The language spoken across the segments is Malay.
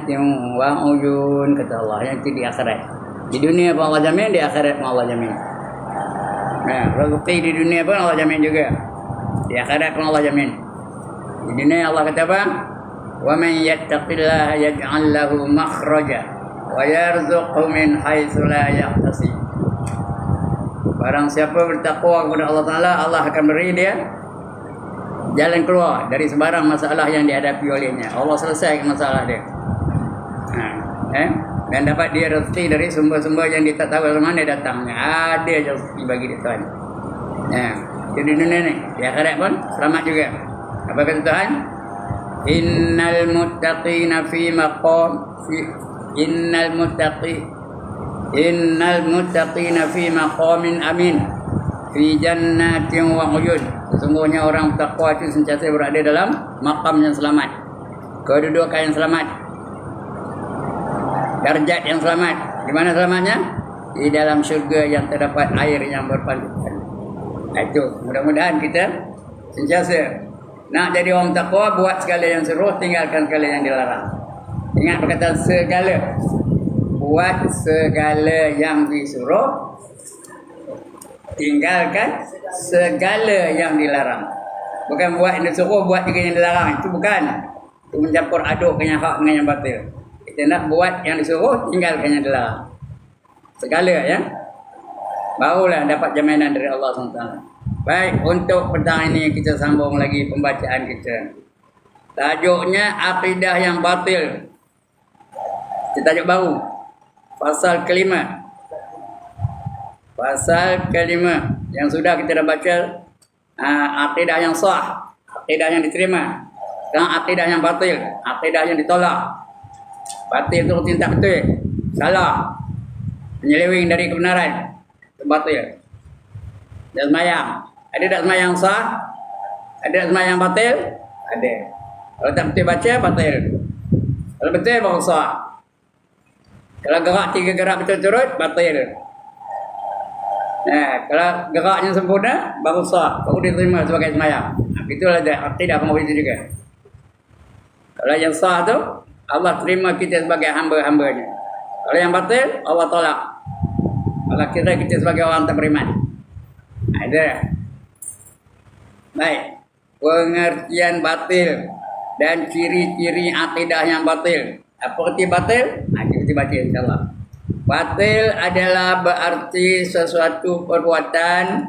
jannatin wa uyun, kata Allah. Yang itu di akhirat. Di dunia pun Allah jamin, di akhirat pun Allah jamin. Nah, rezeki di dunia pun Allah jamin juga. Di akhirat pun Allah jamin. Di dunia Allah kata apa? Wa man yattaqillaha yaj'al lahu makhraja wa yarzuqhu min haitsu la yahtasib. Barang siapa bertakwa kepada Allah Taala, Allah akan beri dia jalan keluar dari sebarang masalah yang dihadapi olehnya. Allah selesaikan masalah dia. Dan dapat dia rezeki dari sumber-sumber yang dia tak tahu dari mana datangnya. Ada je rezeki bagi dia Tuhan. Jadi dunia ni, di akhirat pun selamat juga. Apa kata Tuhan? Innal muttaqina fi maqamin amin fi jannatin wa uyun. Sesungguhnya orang takwa itu sentiasa berada dalam makam yang selamat, kedudukan yang selamat, darjat yang selamat. Di mana selamatnya? Di dalam syurga yang terdapat air yang berpancuran. Itu mudah-mudahan kita sentiasa nak jadi orang takwa, buat segala yang suruh, tinggalkan segala yang dilarang. Ingat perkataan segala. Buat segala yang disuruh, tinggalkan segala yang dilarang. Bukan buat yang disuruh, buat juga yang dilarang. Itu bukan. Itu mencampur adukkan yang hak dengan yang batil. Kita nak buat yang disuruh, tinggalkan yang dilarang. Segala ya. Barulah dapat jaminan dari Allah SWT. Baik, untuk petang ini kita sambung lagi pembacaan kita. Tajuknya akidah yang batil. Kita tajuk baru. Pasal kelima. Pasal kelima yang sudah kita dah baca, akidah yang sah, akidah yang diterima, dan akidah yang batil, akidah yang ditolak. Batil itu tidak betul, salah, menyeleweng dari kebenaran, itu batil. Dan semayang, ada tak semayang sah? Ada tak semayang batil? Ada. Kalau tak betul baca, batil. Kalau betul, baru sah. Kalau gerak 3 gerak betul-turut, batil. Kalau geraknya sempurna, baru sah, baru diterima sebagai semayang. Itulah akidah pengawal itu juga. Kalau yang sah tu, Allah terima kita sebagai hamba-hambanya. Kalau yang batil, Allah tolak. Allah kira kita sebagai orang tak beriman. Ada. Baik. Pengertian batil dan ciri-ciri akidah yang batil. Apa arti batil? Kita baca insyaAllah. Batil adalah berarti sesuatu perbuatan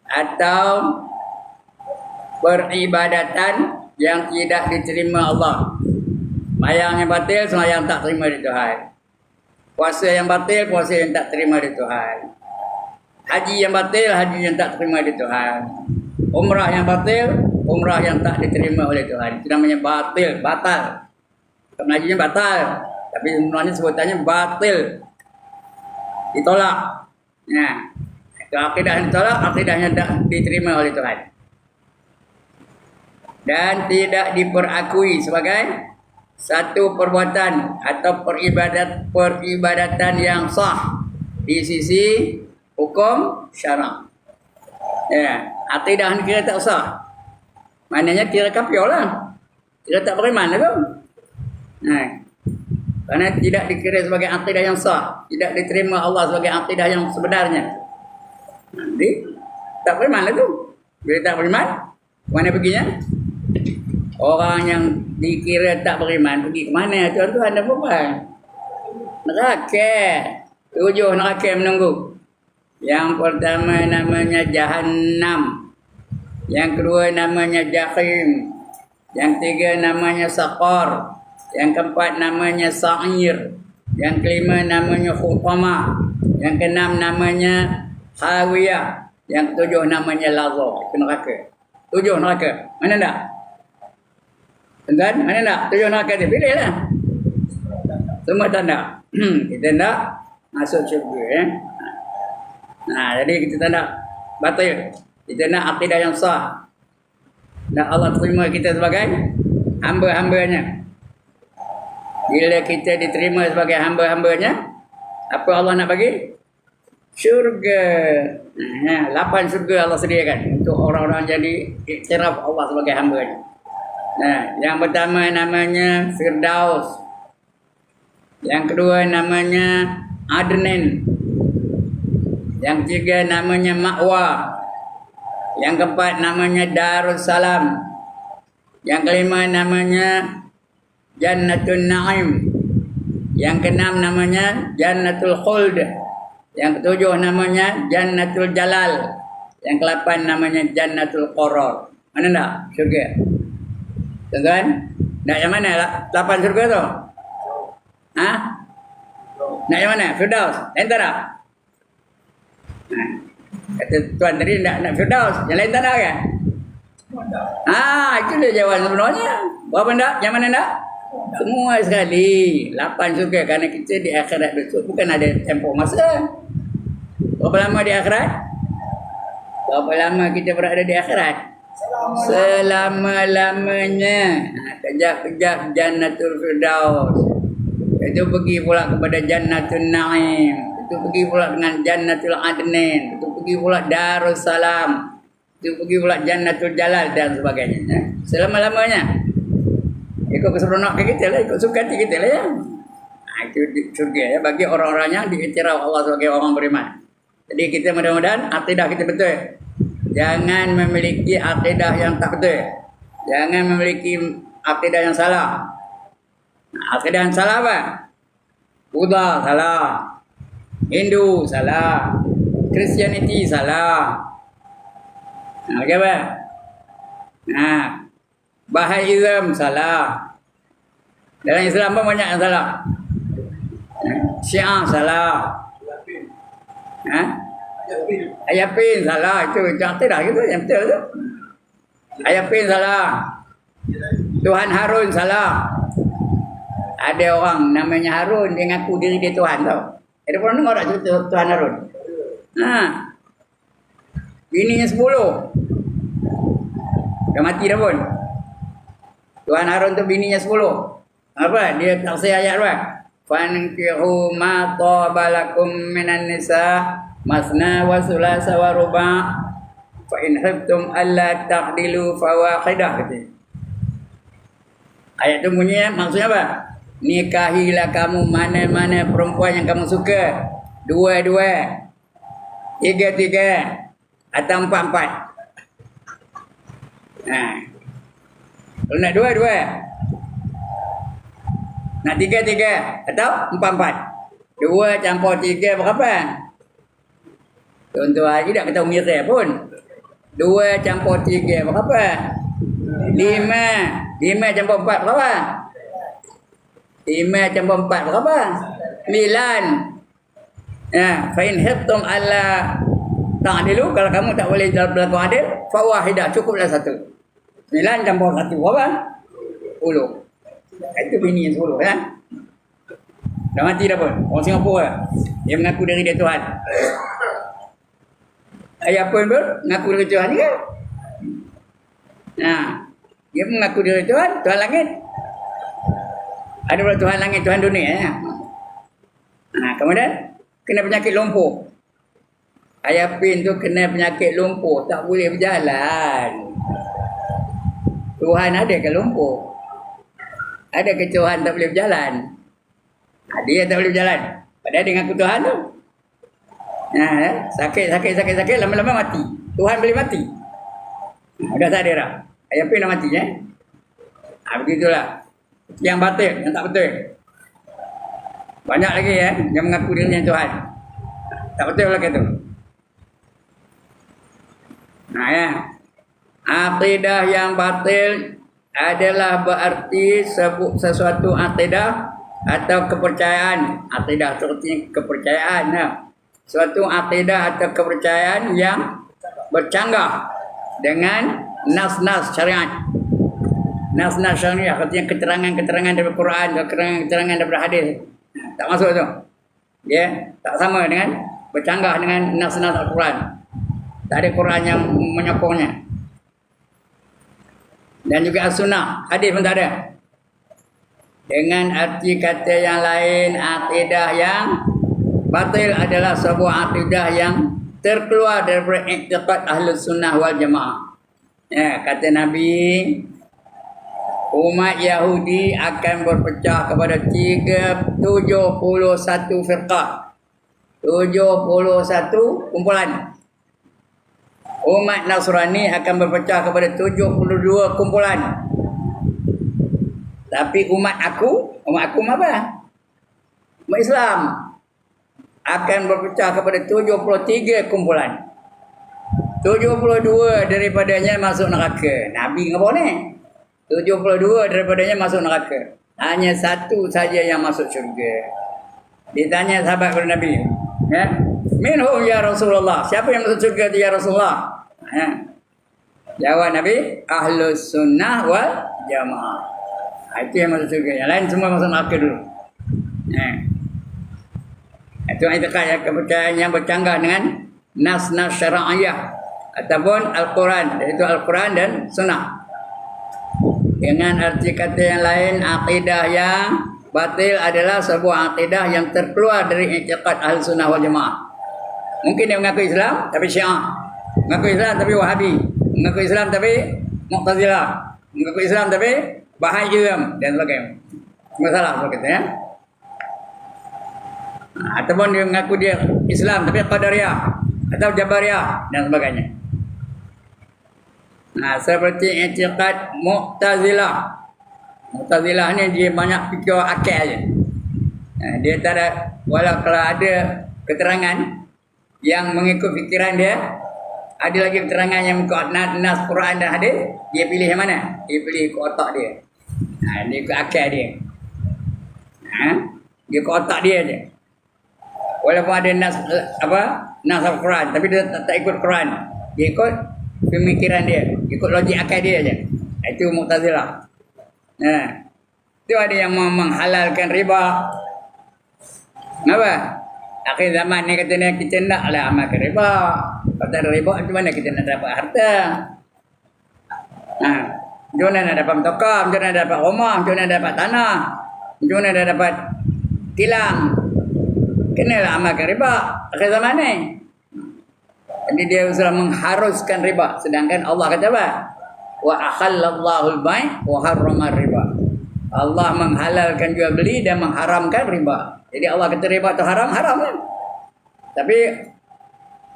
atau peribadatan yang tidak diterima Allah. Sembahyang yang batil, sembahyang tak terima di Tuhan. Puasa yang batil, puasa yang tak terima di Tuhan. Haji yang batil, haji yang tak terima di Tuhan. Umrah yang batil, umrah yang tak diterima oleh Tuhan. Itu namanya batil, batal. Bukan hajinya batal, tapi sebenarnya sebutannya batil. Ditolak. Nah, akidah yang ditolak, akidah yang tak diterima oleh Tuhan. Dan tidak diperakui sebagai satu perbuatan atau peribadatan yang sah di sisi hukum syarak. Ya, akidah kira tak sah. Maknanya kira kafir lah. Kira tak beriman lah tu. Nah, karena tidak dikira sebagai akidah yang sah, tidak diterima Allah sebagai akidah yang sebenarnya. Nanti tak beriman lah tu. Bila tak beriman, mana perginya? Orang yang dikira tak beriman pergi ke mana? Tuan-tuan dan puan? Neraka. 7 neraka menunggu. Yang pertama namanya Jahannam. Yang kedua namanya Jahim. Yang ketiga namanya Saqar. Yang keempat namanya Sa'ir. Yang kelima namanya Khutama. Yang keenam namanya Hawiyah. Yang ketujuh namanya Lazar. Itu neraka. 7 neraka. Mana tak? Tuan, mana tak? 7 neraka tu. Pilihlah. Semua tak nak. Kita nak masuk syurga. Nah, jadi kita tak nak batil. Kita nak akidah yang sah. Dan Allah terima kita sebagai hamba-hambanya. Bila kita diterima sebagai hamba-hambanya, apa Allah nak bagi? Syurga. 8 syurga Allah sediakan untuk orang-orang jadi iktiraf Allah sebagai hambanya. Nah, yang pertama namanya Firdaus. Yang kedua namanya Adnan. Yang ketiga namanya Ma'wa. Yang keempat namanya Darussalam. Yang kelima namanya Jannatul Na'im. Yang keenam namanya Jannatul Khuld. Yang ketujuh namanya Jannatul Jalal. Yang ke-8 namanya Jannatul Qarar. Mana nak syurga? Tuan-tuan, nak yang mana? 8 syurga tu? Ha? Nak yang mana? Firdaus? Lain tak nak? Kata tuan tadi nak Firdaus. Yang lain tak nak kan? Itu dia jawapan sebenarnya. Berapa nak? Yang mana nak? Semua sekali. 8 syurga. Kerana kita di akhirat besok bukan ada tempoh masa. Berapa lama di akhirat? Berapa lama kita berada di akhirat? Selama-lamanya. Kejap-kejap Jannatul Firdaus. Itu pergi pula kepada Jannatul Na'im. Itu pergi pula dengan Jannatul Adnan. Itu pergi pula Darussalam. Itu pergi pula Jannatul Jalal dan sebagainya. Selama-lamanya. Ikut keseronokan kita lah. Ikut suka hati kita lah ya. Itu surga ya. Bagi orang-orang yang diiktiraf Allah sebagai orang beriman. Jadi kita mudah-mudahan akidah kita betul. Jangan memiliki akidah yang tak betul. Jangan memiliki akidah yang salah. Akidah yang salah apa? Buddha salah. Hindu salah. Christianity salah. Okay apa? Bahaism salah. Dalam Islam pun banyak yang salah. Syiah salah. Ayapin salah. Itu akidah gitu yang betul tu. Ayapin salah. Tuhan Harun salah. Ada orang namanya Harun, dia ngaku diri dia Tuhan tau. Ada pernah dengar tak cerita Tuhan Harun? Bininya 10. Dah mati dah pun. Tuhan Harun tu bininya 10. Apa? Dia tafsir ayat apa? Fankihu ma tabalakum minan nisa masna wa sulasa wa ruba' fa in khiftum alla ta'dilu fawahidah kata. Ayat tu bunyinya maksudnya apa? Nikahilah kamu mana-mana perempuan yang kamu suka. 2-2, 3-3 atau 4-4. Kalau nak 2-2, nak 3-3 atau 4-4. 2 campur 3 berapa? Contoh haji tak kata mirip pun. 2 campur 3 berapa? 5. 5 campur 4 berapa? 5 campur 4 berapa? 9. Fa in khiftum alla ta'dilu, kalau kamu tak boleh berlaku adil, fa wahidah, cukuplah 1. 9 campur 1 berapa? 10. Itu bini yang 10 kan? Dah mati dah pun. Orang Singapura dia mengaku diri dia Tuhan. Ayah pun mengaku diri Tuhan juga. Dia mengaku diri Tuhan, Tuhan langit. Ada pula Tuhan langit, Tuhan dunia ya. Kemudian kena penyakit lumpuh. Ayah Pin tu kena penyakit lumpuh, tak boleh berjalan. Tuhan ada ke lumpuh? Ada ke Tuhan tak boleh berjalan? Dia tak boleh berjalan. Padahal dia ngaku Tuhan tu. Sakit, lama-lama mati. Tuhan boleh mati. Dah tak ada dah. Ayah Pin dah mati begitulah. Yang batil, yang tak betul. Banyak lagi yang mengaku dirinya Tuhan. Tak betul lah kata. Akidah yang batil adalah berarti sesuatu akidah atau kepercayaan. Akidah seperti kepercayaan. Suatu akidah atau kepercayaan yang bercanggah dengan nas-nas syariat. Nas-nas syariat artinya keterangan-keterangan daripada Quran, keterangan-keterangan daripada hadis. Tak masuk tu. Dia tak sama dengan bercanggah dengan nas-nas Al-Quran. Tak ada Quran yang menyokongnya. Dan juga As-Sunnah, hadis pun tak ada. Dengan arti kata yang lain, akidah yang batil adalah sebuah akidah yang terkeluar daripada i'tiqad Ahlus Sunnah wal Jamaah. Kata Nabi, umat Yahudi akan berpecah kepada 71 firqah. 71 kumpulan. Umat Nasrani akan berpecah kepada 72 kumpulan. Tapi umat aku apa? Umat Islam akan berpecah kepada 73 kumpulan. 72 daripadanya masuk neraka. Nabi ngapa ni? 72 daripadanya masuk neraka. Hanya satu saja yang masuk syurga. Ditanya sahabat kepada Nabi, ya? Minhum ya Rasulullah. Siapa yang masuk syurga tu ya Rasulullah? Ya. Jawab Nabi, Ahlus Sunnah wal Jamaah. Itu yang masuk syurga. Yang lain semua masuk neraka dulu. Ya. Itu itikad kepercayaan yang bercanggah dengan nas-nas syara'iyah ataupun Al-Quran, iaitu Al-Quran dan Sunnah. Dengan arti kata yang lain, akidah yang batil adalah sebuah akidah yang terkeluar dari itikad Ahlussunnah wal Jamaah. Mungkin dia mengaku Islam tapi Syiah, mengaku Islam tapi Wahabi, mengaku Islam tapi Mu'tazilah, mengaku Islam tapi Baha'i dan sebagainya. Masalah begitu ya. Ataupun dia mengaku dia Islam tapi Qadariyah atau Jabariyah dan sebagainya. Nah, seperti i'tiqad Mu'tazilah. Mu'tazilah ni dia banyak fikir akal je. Nah, dia tak ada, walau kalau ada keterangan yang mengikut fikiran dia, ada lagi keterangan yang mengikut nas Quran dan hadis, dia pilih yang mana? Dia pilih ke otak dia. Nah, dia ikut akal dia. Dia ke otak dia je. Walaupun ada nas Al-Quran, tapi dia tak ikut Quran. Dia ikut pemikiran dia, ikut logik akal dia je. Itu Mu'tazilah. Nah, itu ada yang menghalalkan riba. Kenapa? Akhir zaman ni katanya kita naklah amalkan riba. Kalau tak ada riba, macam mana kita nak dapat harta? Macam mana nak dapat tokam, macam mana nak dapat rumah, macam mana nak dapat tanah, macam mana nak dapat tilang. Kenalah amalkan riba akhir zaman ni. Jadi dia sudah mengharuskan riba. Sedangkan Allah kata apa? Wa akhallallahu al-bai' wa harrama riba. Allah menghalalkan jual beli dan mengharamkan riba. Jadi Allah kata riba tu haram, haram kan? Tapi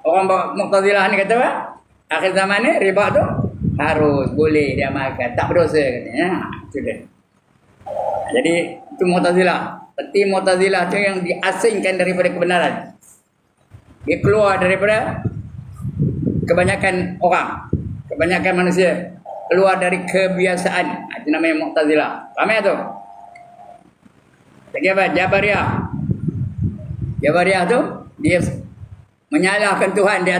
orang Mu'tazilah ni kata apa? Akhir zaman ni riba tu harus, boleh diamalkan, tak berdosa katanya. Itu dia. Jadi itu Mu'tazilah. Seperti Mu'tazilah tu yang diasingkan daripada kebenaran. Dia keluar daripada kebanyakan orang, kebanyakan manusia, keluar dari kebiasaan. Itu namanya Mu'tazilah. Faham tu? Lagi apa? Jabariyah. Jabariyah tu dia menyalahkan Tuhan di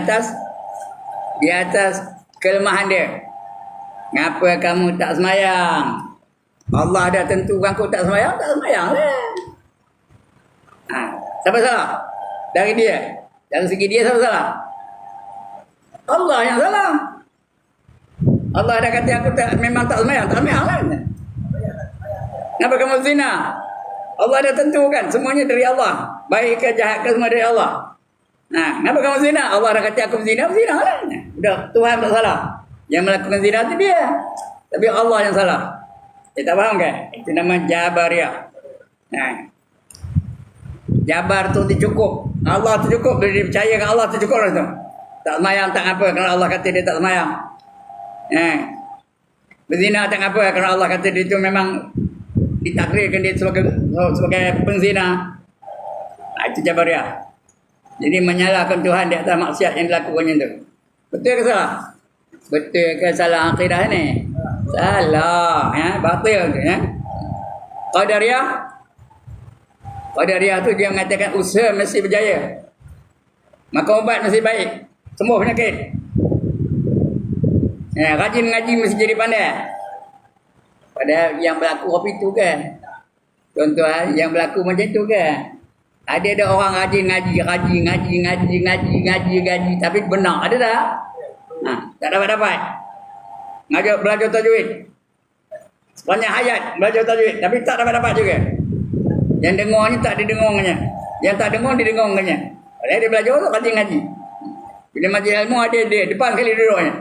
atas kelemahan dia. Ngapa kamu tak semayang? Allah dah tentukan kau tak semayang, tak semayang lah. Siapa salah? Dari dia. Dari segi dia siapa salah? Allah yang salah. Allah dah kata aku memang tak semayang, tak semayang lah. Kenapa kamu zina? Allah dah tentukan semuanya dari Allah. Baik ke jahat ke semua dari Allah. Kenapa kamu zina? Allah dah kata aku zina, zina lah. Dah, Tuhan tak salah. Yang melakukan zina itu dia. Tapi Allah yang salah. Kita faham kan? Itu nama Jabariyah. Jabar tu cukup. Allah tu cukup. Bila dia percaya dengan Allah tu cukup lah tu. Tak semayang tak apa kerana Allah kata dia tak semayang. Berzina tak apa kerana Allah kata dia tu memang ditakdirkan dia sebagai penzina. Itu Jabariyah. Jadi menyalahkan Tuhan di atas maksiat yang dilakukannya tu. Betul ke salah? Betul ke salah akidah ni? Salah. Batil tu. Qadariyah tu dia mengatakan usaha mesti berjaya. Makan ubat mesti baik. Sembuh penyakit. Rajin mengaji mesti jadi pandai. Padahal yang berlaku kopi tu kan. Contoh yang berlaku macam tu kan. Ada orang rajin ngaji. Tapi benar. Ada tak? Tak dapat. Belajar tajwid. Sepanjang hayat belajar tajwid. Tapi tak dapat juga. Yang dengar ni tak didengarnya. Yang tak dengar didengarnya. Padahal dia belajar tu rajin ngaji. Bila majlis ilmu ada dia. Depan kali duduknya.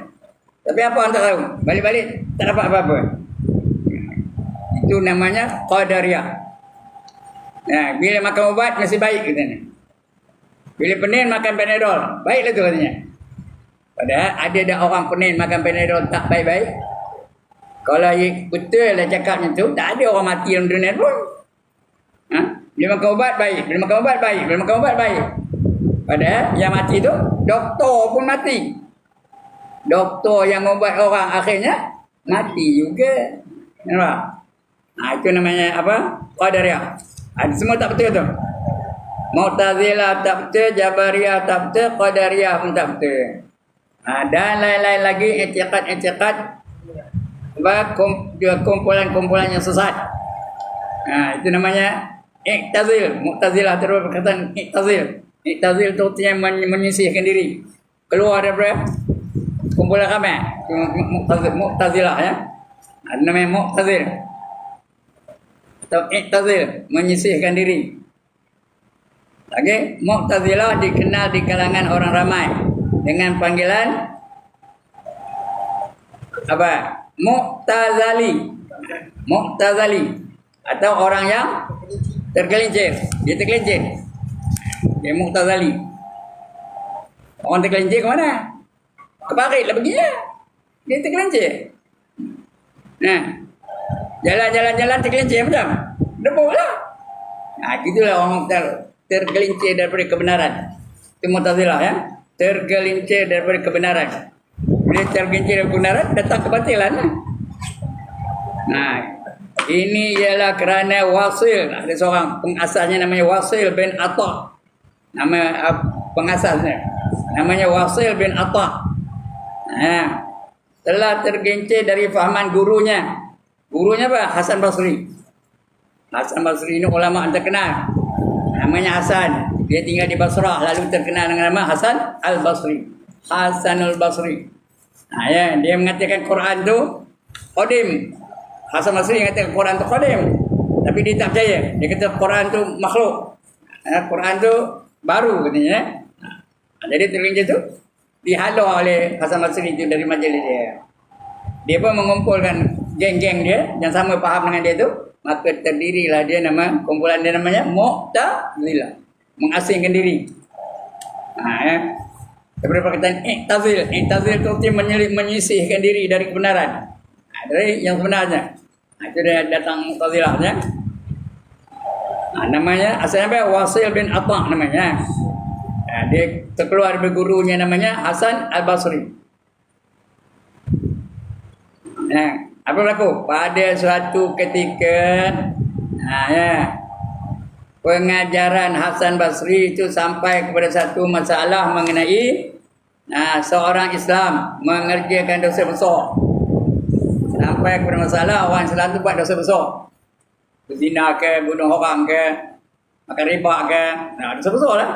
Tapi apa yang tak tahu. Balik-balik tak dapat apa-apa. Itu namanya Qadariyah. Nah, bila makan ubat masih baik katanya. Bila pening makan Panadol, baiklah tu katanya. Padahal ada dah orang pening makan Panadol tak baik-baik. Kalau betul lah cakap macam tu, tak ada orang mati dalam dunia pun. Ha? Bila makan ubat baik, bila makan ubat baik, bila makan ubat baik. Padahal yang mati tu, doktor pun mati. Doktor yang ubat orang akhirnya mati juga. Nampak? Itu namanya apa? Qadariyah. Semua tak betul tu. Mu'tazilah tak betul, Jabariyah tak betul, Qadariyah pun tak betul. Dan lain-lain lagi i'tiqad-i'tiqad kumpulan-kumpulan yang sesat. Itu namanya I'tazil. Mu'tazilah terus perkataan I'tazil. I'tazil tu yang menyisihkan diri, keluar daripada kumpulan ramai. Mu'tazilah ya. Namanya Mu'tazil atau I'tazil, menyisihkan diri. Okey, Mu'tazilah dikenal di kalangan orang ramai dengan panggilan apa? Mu'tazali. Mu'tazali atau orang yang tergelincir. Dia tergelincir. Dia Mu'tazali. Orang tergelincir ke mana? Ke parit lah perginya. Dia tergelincir. Nah, jalan-jalan tergelincir macam debuk lah. Gitulah orang tergelincir daripada kebenaran. Itu Mu'tazilah ya. Tergelincir daripada kebenaran. Bila tergelincir daripada kebenaran, datang kebatilan. Nah, ini ialah kerana Wasil. Ada seorang pengasasnya namanya Wasil bin Atta. Nama pengasasnya namanya Wasil bin Atta. Telah tergelincir dari fahaman gurunya. Gurunya apa? Hasan Basri. Hasan Basri ini ulama yang terkenal. Namanya Hasan. Dia tinggal di Basrah, lalu terkenal dengan nama Hasan Al-Basri. Hasanul Basri. Dia mengatakan Quran tu qadim. Hasan Basri mengatakan Quran tu qadim. Tapi dia tak percaya. Dia kata Quran tu makhluk. Quran tu baru katanya. Jadi tergelincir tu dihalau oleh Hasan Basri itu dari majlis dia. Dia pun mengumpulkan geng-geng dia yang sama faham dengan dia tu, maka terdirilah dia kumpulan dia namanya Mu'tazilah, mengasingkan diri. Daripada perkataan I'tazil. I'tazil itu menyisihkan diri dari kebenaran. Dari yang sebenarnya. Itu dia datang Mu'tazilahnya. Namanya asalnya apa? Wasil bin Atta namanya. Dia terkeluar dari gurunya namanya Hasan Al-Basri. Apa berlaku? Pada suatu ketika pengajaran Hasan Basri itu sampai kepada satu masalah mengenai seorang Islam mengerjakan dosa besar. Sampai kepada masalah orang Islam itu buat dosa besar. Berzina ke, bunuh orang ke, makan riba ke, dosa besar lah.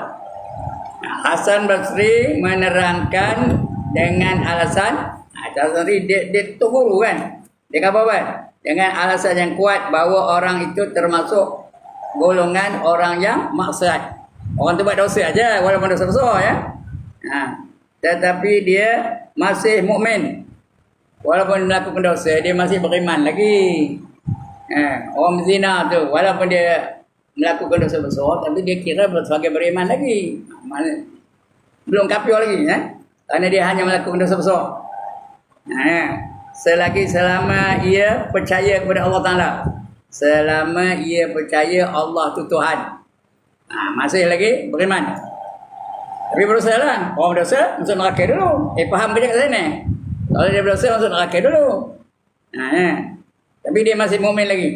Hasan Basri menerangkan dengan alasan dia tu guru kan. Dia kata apa? Dengan alasan yang kuat bahawa orang itu termasuk golongan orang yang maksiat. Orang tu buat dosa aja walaupun dosa besar ya. Tetapi dia masih mukmin. Walaupun melakukan dosa, dia masih beriman lagi. Orang zina tu walaupun dia melakukan dosa besar, tapi dia kira sebagai beriman lagi. Belum kafir lagi ya. Kerana dia hanya melakukan dosa besar. Selama ia percaya kepada Allah Ta'ala, selama ia percaya Allah tu Tuhan, masih lagi beriman. Tapi berdosa lah. Orang berdosa masuk neraka dulu. Faham kerja kat sana. Kalau dia berdosa masuk neraka dulu. Tapi dia masih mukmin lagi.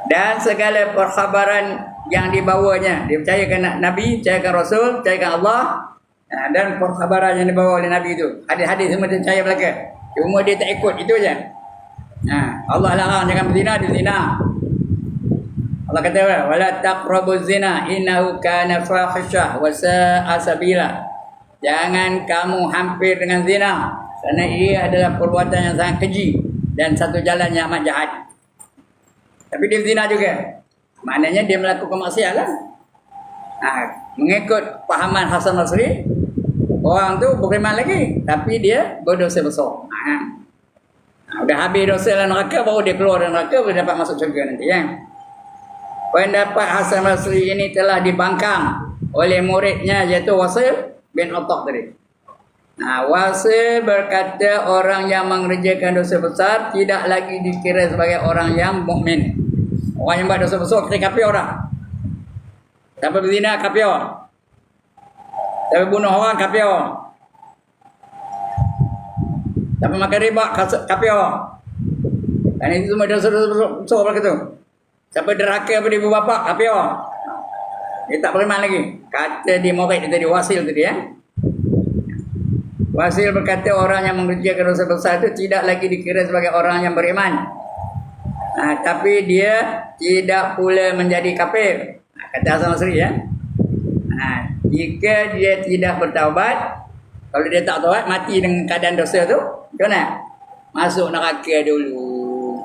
Dan segala perkhabaran yang dibawanya, dia percayakan Nabi, percayakan Rasul, percayakan Allah. Dan perkhabaran yang dibawa oleh Nabi itu, hadis-hadis semua dia percaya belaka. Cuma dia tak ikut, itu aja. Allah larang jangan berzina, dia zina. Allah kata wala taqrabuz zina innahu kana fahisyah wa sa'a sabila. Jangan kamu hampir dengan zina, kerana ia adalah perbuatan yang sangat keji dan satu jalan yang amat jahat. Tapi dia zina juga. Maknanya dia melakukan maksiat lah. Mengikut pahaman Hasan Basri, orang tu beriman lagi, tapi dia berdosa besar. Udah Dah habis dosa dalam neraka, baru dia keluar dari neraka, boleh dapat masuk syurga nanti. Ya? Pendapat Hasan Basri ini telah dibangkang oleh muridnya, iaitu Wasil bin Atha tadi. Wasil berkata orang yang mengerjakan dosa besar tidak lagi dikira sebagai orang yang mukmin. Orang yang buat dosa besar kita kafir orang. Siapa berzina kafir. Siapa bunuh orang kafir. Siapa makan riba kafir. Dan itu semua dosa-dosa besar begitu. Siapa derhaka pada ibu bapa kafir. Dia tak beriman lagi. Kata di murid tadi Wasil tadi ya. Wasil berkata orang yang mengerjakan dosa besar itu tidak lagi dikira sebagai orang yang beriman. Tapi dia tidak pula menjadi kafir. Kata Hasan Basri ya. Jika dia tidak bertaubat, kalau dia tak taubat mati dengan keadaan dosa tu, macam mana? Masuk neraka dulu.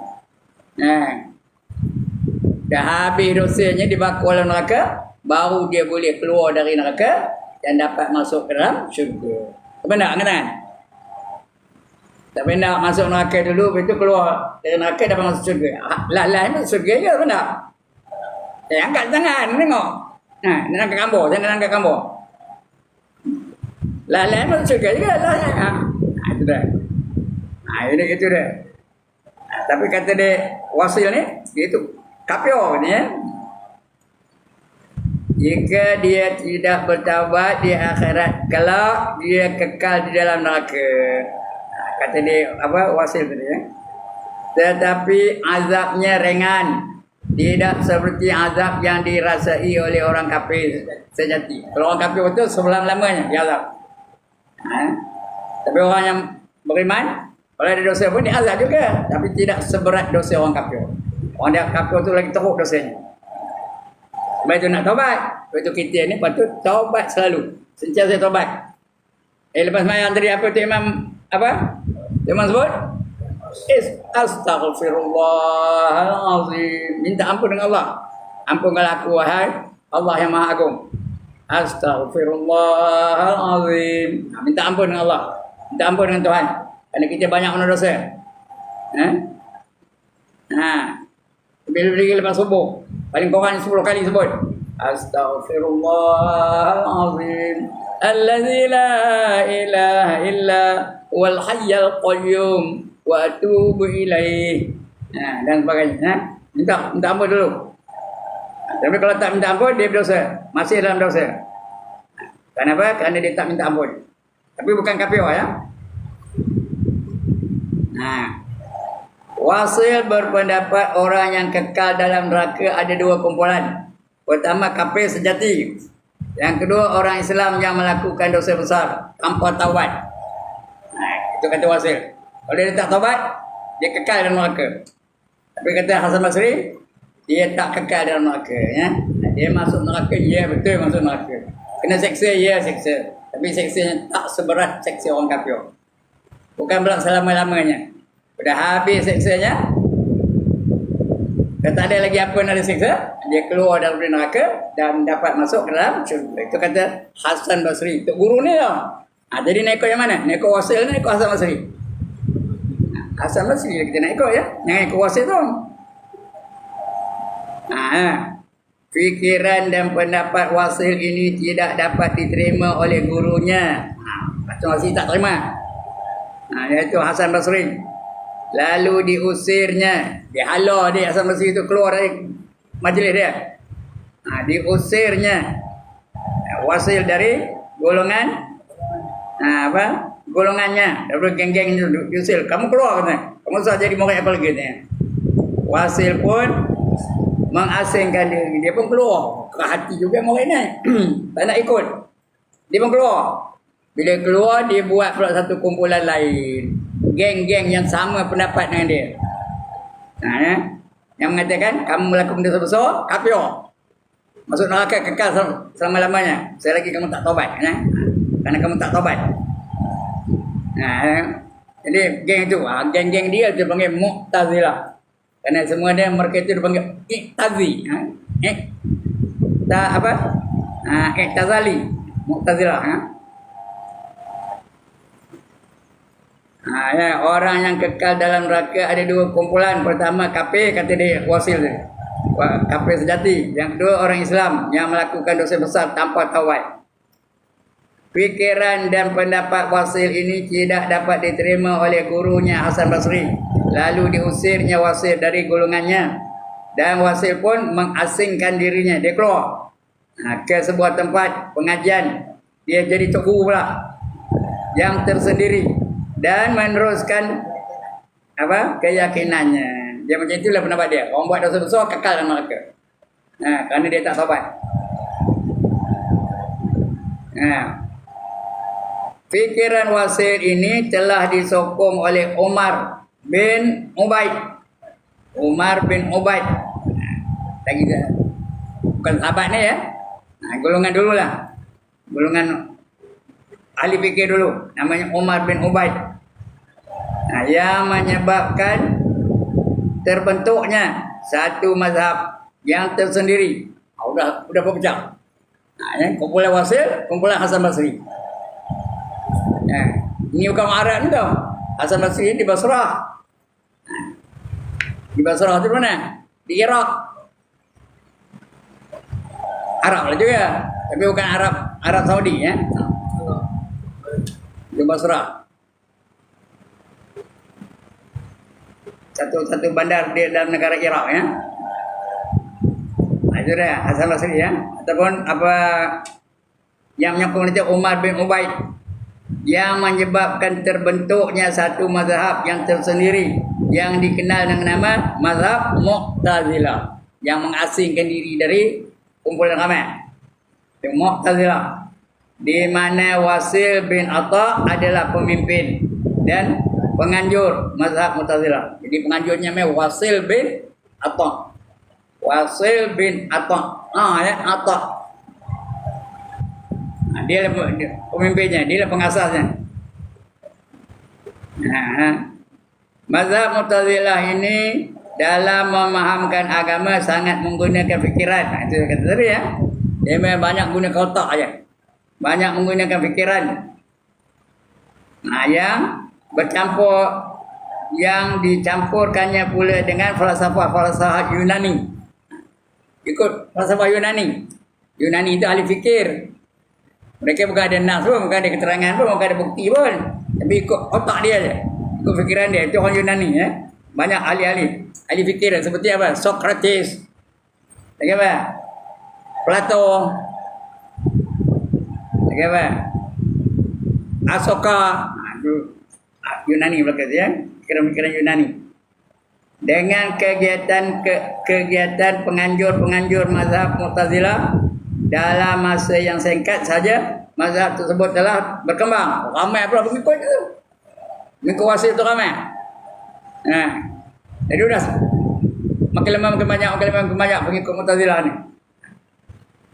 Dah habis dosanya dibakar dalam neraka, baru dia boleh keluar dari neraka dan dapat masuk ke dalam syurga. Benar kan? Tak benar masuk neraka dulu, lepas tu keluar dari neraka dapat masuk syurga. Lah masuk syurga je benar. Angkat tangan tengok. Nak ke kambur, jangan nak ke kambur. Lah masuk syurga juga lah. Itu dah. Ini gitu dah. Tapi kata dia Wasil ni, itu kafir ni ya. Jika dia tidak bertaubat di akhirat kelak, dia kekal di dalam neraka. Kata dia Wasil tadi ya. Tetapi azabnya ringan, tidak seperti azab yang dirasai oleh orang kafir sejati. Kalau orang kafir betul selama-lamanya dia azab. Tapi orang yang beriman, kalau ada dosa pun dia azab juga, tapi tidak seberat dosa orang kafir. Orang dia kafir tu lagi teruk dosanya. Lepas tu nak taubat. Lepas tu kita ni patut taubat selalu. Sentiasa taubat. Lepas mayang tadi apa tu Imam Imam sebut? Astaghfirullahalazim. Minta ampun dengan Allah. Ampunkanlah aku wahai Allah yang Maha Agung. Astaghfirullahalazim. Minta ampun dengan Allah. Minta ampun dengan Tuhan. Kerana kita banyak mana dosa. Bila lepas subuh, paling kurang 10 kali sebut Astaghfirullahalazim Allazi la ilaha illa wal hayyul qayyum wa atubu ilaih. Dan sebagainya. Minta ampun dulu. Tapi kalau tak minta ampun, dia berdosa. Masih dalam dosa. Kenapa? Kerana dia tak minta ampun. Tapi bukan kafir ya. Wasil berpendapat orang yang kekal dalam neraka ada dua kumpulan. Pertama kafir sejati. Yang kedua orang Islam yang melakukan dosa besar tanpa taubat. Itu kata Wasil. Kalau dia tak taubat, dia kekal dalam neraka. Tapi kata Hasan Basri, dia tak kekal dalam neraka ya. Dia masuk neraka, ya betul masuk neraka. Kena seksa, ya seksa. Tapi seksanya tak seberat seksa orang kafir. Bukan berat selama-lamanya. Sudah habis seksanya, tak ada lagi apa nak disiksa, dia keluar dari neraka dan dapat masuk ke dalam syurga. Itu kata Hasan Basri. Itu guru ni lah. Jadi nak ikut yang mana? Nak ikut Wasil ni, ikut Hasan Basri. Hasan Basri kita nak ikut ya. Jangan ikut Wasil tu. Fikiran dan pendapat Wasil ini tidak dapat diterima oleh gurunya. Hasan Basri tak terima. Iaitu Hasan Basri. Lalu diusirnya, dihalau dia Hasan Basri itu keluar dari majlis dia. Diusirnya Wasil dari golongan golongannya, dari geng-geng itu diusir. Kamu keluar katanya. Kamu susah jadi murid apa lagi katanya. Wasil pun mengasingkan diri. Dia pun keluar. Ke hati juga muridnya. Tak nak ikut. Dia pun keluar. Bila keluar, dia buat pula satu kumpulan lain. Geng-geng yang sama pendapat dengan dia. Yang mengatakan kamu melakukan dosa besar, kafir. Masuk neraka kekal selama-lamanya. Selagi kamu tak taubat. Kerana kamu tak taubat. Jadi geng itu, geng-geng dia dia panggil Mu'tazilah. Kerana semua dia mereka itu dipanggil Iqtazi. Iqtazali. Mu'tazilah. Ya, orang yang kekal dalam neraka ada dua kumpulan. Pertama kafir, kata dia wasil dia. Kafir sejati. Yang kedua orang Islam yang melakukan dosa besar tanpa taubat. Fikiran dan pendapat wasil ini tidak dapat diterima oleh gurunya Hasan Basri. Lalu diusirnya wasil dari golongannya. Dan wasil pun mengasingkan dirinya. Dia keluar ke sebuah tempat pengajian. Dia jadi cikgu pula yang tersendiri dan meneruskan keyakinannya. Dia macam itulah pendapat dia. Orang buat dosa besar kekal dalam neraka. Kerana dia tak taubat. Fikiran wasil ini telah disokong oleh Umar bin Ubaid. Umar bin Ubaid. Lagi dah. Bukan sahabat ni ya. Golongan dululah. Golongan ahli fikir dulu. Namanya Umar bin Ubaid. Yang menyebabkan terbentuknya satu mazhab yang tersendiri. Udah berpecah. Kumpulan wasil, kumpulan Hasan Basri. Ini bukan Arab ni tau. Hasan Basri di Basrah. Di Basrah tu mana? Di Iraq. Arab lah juga. Tapi bukan Arab Saudi ya. Di Basrah. Satu bandar di dalam negara Iraq ya. Itu dah Hasan Basri ya. Ataupun apa yang menyokong itu Umar bin Ubaid. Yang menyebabkan terbentuknya satu mazhab yang tersendiri yang dikenal dengan nama mazhab Mu'tazilah, yang mengasingkan diri dari kumpulan ramai. Mu'tazilah, di mana Wasil bin Atha adalah pemimpin dan penganjur mazhab Mu'tazilah. Jadi penganjurnya Wasil bin Atha. Wasil bin Atha. Atha. Dia pemimpinnya, dia pengasasnya. Mazhab Mu'tazilah ini dalam memahamkan agama sangat menggunakan fikiran. Itu kata tadi ya. Dia memang banyak guna otak aja. Banyak menggunakan fikiran. Yang bercampur, yang dicampurkannya pula dengan falsafah Yunani. Ikut falsafah Yunani. Yunani itu ahli fikir. Mereka bukan ada nas pun, bukan ada keterangan pun, bukan ada bukti pun. Tapi ikut otak dia je. Ikut fikiran dia. Itu orang Yunani ya. Banyak ahli fikiran seperti apa? Socrates. Lagi apa? Plato. Lagi apa? Asoka. Yunani berkata ya. Fikiran-fikiran Yunani. Dengan kegiatan penganjur mazhab Mu'tazilah dalam masa yang singkat saja, mazhab tersebut telah berkembang. Ramai pula pengikut itu. Pengikut Wasil itu ramai. Jadi sudah makin lama makin banyak pengikut Mu'tazilah ni.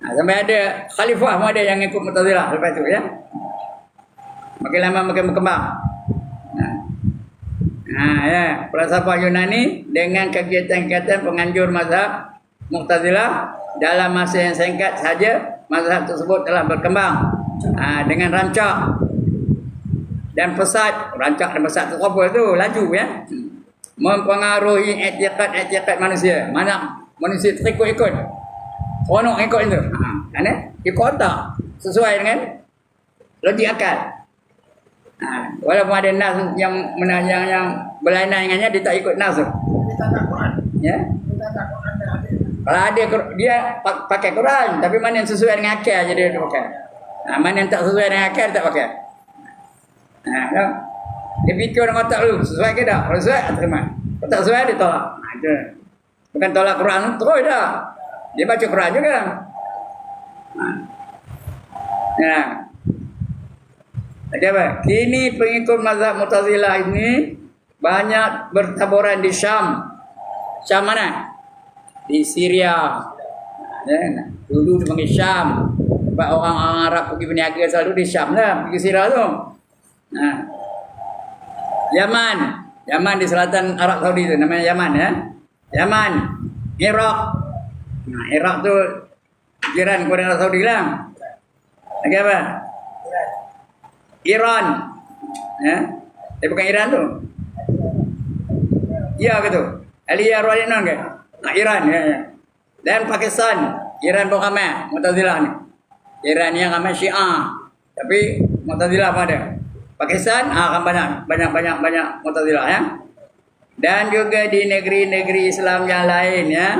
Sampai ada khalifah pun ada yang ikut Mu'tazilah lepas itu ya. Makin lama makin berkembang. Ya, falsafah Yunani dengan kegiatan-kegiatan penganjur mazhab Mu'tazilah dalam masa yang singkat saja mazhab tersebut telah berkembang dengan rancak dan pesat. Rancak dan pesat itu apa tu? Laju ya. Mempengaruhi etikat manusia. Mana manusia terikut-ikut. Seronok ikut itu. Ikut otak. Sesuai dengan logik akal. Walaupun ada nas yang berlainan dengannya, dia tak ikut nas tu. Ya. Kalau ada dia pakai Quran, tapi mana yang sesuai dengan akal je dia pakai. Mana yang tak sesuai dengan akal dia tak pakai. Dia fikir dengan otak dulu, sesuai ke tak? Kalau sesuai, terima. Kalau tak sesuai, dia tolak. Bukan tolak Quran terus dah. Dia baca Quran juga. Jadi apa? Kini pengikut mazhab Mu'tazilah ini banyak bertaburan di Syam. Syam mana? Di Syria. Dulu dipanggil Syam. Sebab orang Arab pergi berniaga selalu di Syam lah. Pergi Syria tu. Yaman di selatan Arab Saudi tu. Namanya Yaman ya. Yaman. Iraq. Iraq tu jiran kepada Arab Saudi lah. Lagi apa? Iran. Ya. Dia bukan Iran tu. Ya ke tu? Aliyah Ralinon ke? Iran ya, ya. Dan Pakistan, Iran pun ramai Mu'tazilah ni. Iran yang ramai Syiah, tapi Mu'tazilah pun ada. Pakistan akan banyak Mu'tazilah ya. Dan juga di negeri-negeri Islam yang lain ya.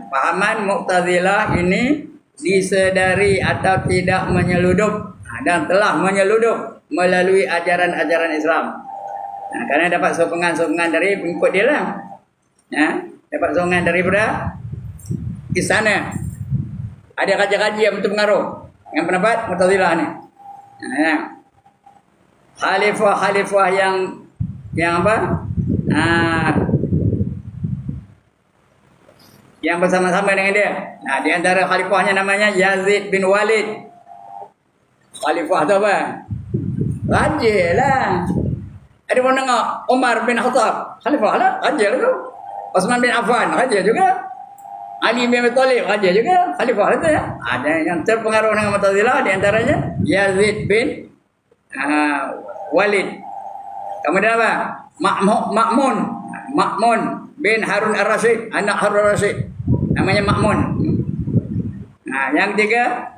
Pahaman Mu'tazilah ini disedari atau tidak menyeludup dan telah menyeludup melalui ajaran-ajaran Islam. Kerana dapat sokongan-sokongan dari pengikut dia lah. Dapat sokongan daripada istana. Ada kaji-kaji yang betul pengaruh yang pendapat Mu'tazilah ni. Khalifah yang apa? Yang bersama-sama dengan dia. Di antara khalifahnya namanya Yazid bin Walid. Khalifah tu apa? Raja lah. Ada pun dengar Umar bin Khattab, khalifah lah, raja lah tu. Osman bin Affan, raja juga. Ali bin Abi Thalib, raja juga, khalifah lah tu ya. Ada yang terpengaruh dengan Mu'tazilah, di antaranya Yazid bin Walid. Kemudian apa? Ma'mun bin Harun Ar-Rasyid, anak Harun Ar-Rasyid. Namanya Ma'mun. Yang ketiga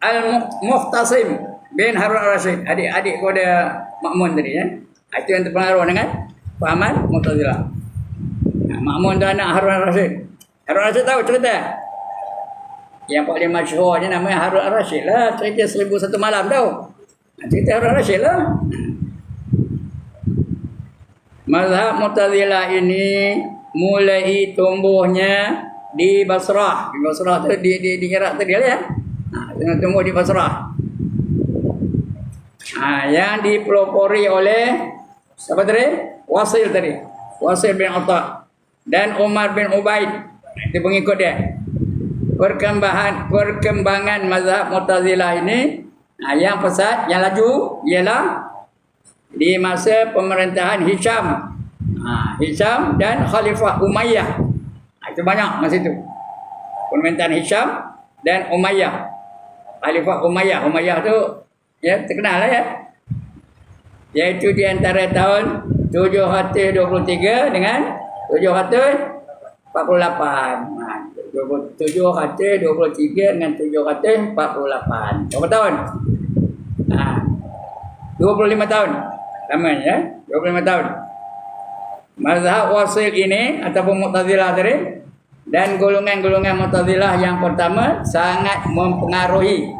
Al-Mukhtasim bin Harun Ar-Rasyid, adik-adik kepada Ma'mun tadi ya. Itu yang terpengaruh dengan pahaman Mu'tazilah. Ma'mun tu anak Harun Ar-Rasyid. Harun Ar-Rasyid tahu cerita? Yang paling masyhurnya namanya Harun Ar-Rasyid lah. Cerita 1001 malam tahu? Cerita Harun Ar-Rasyid lah. Mazhab Mu'tazilah ini mulai tumbuhnya di Basrah. Di Basrah tu di Iraq tadi lah ya. Tumbuh di Basrah. Yang dipelopori oleh siapa tadi? Wasil tadi. Wasil bin Atta dan Umar bin Ubaid. Itu pengikut dia. Perkembangan mazhab Mu'tazilah ini yang pesat, yang laju ialah di masa pemerintahan Hisham. Hisham dan Khalifah Umayyah. Itu banyak masa itu. Pemerintahan Hisham dan Umayyah. Khalifah Umayyah. Umayyah tu ya terkenal lah ya. Iaitu di antara tahun 723 dengan 748. 723 dengan 748. Berapa tahun? 25 tahun. Lamanya ya, 25 tahun. Mazhab Wasil ini ataupun Mu'tazilah tadi dan golongan-golongan Mu'tazilah yang pertama sangat mempengaruhi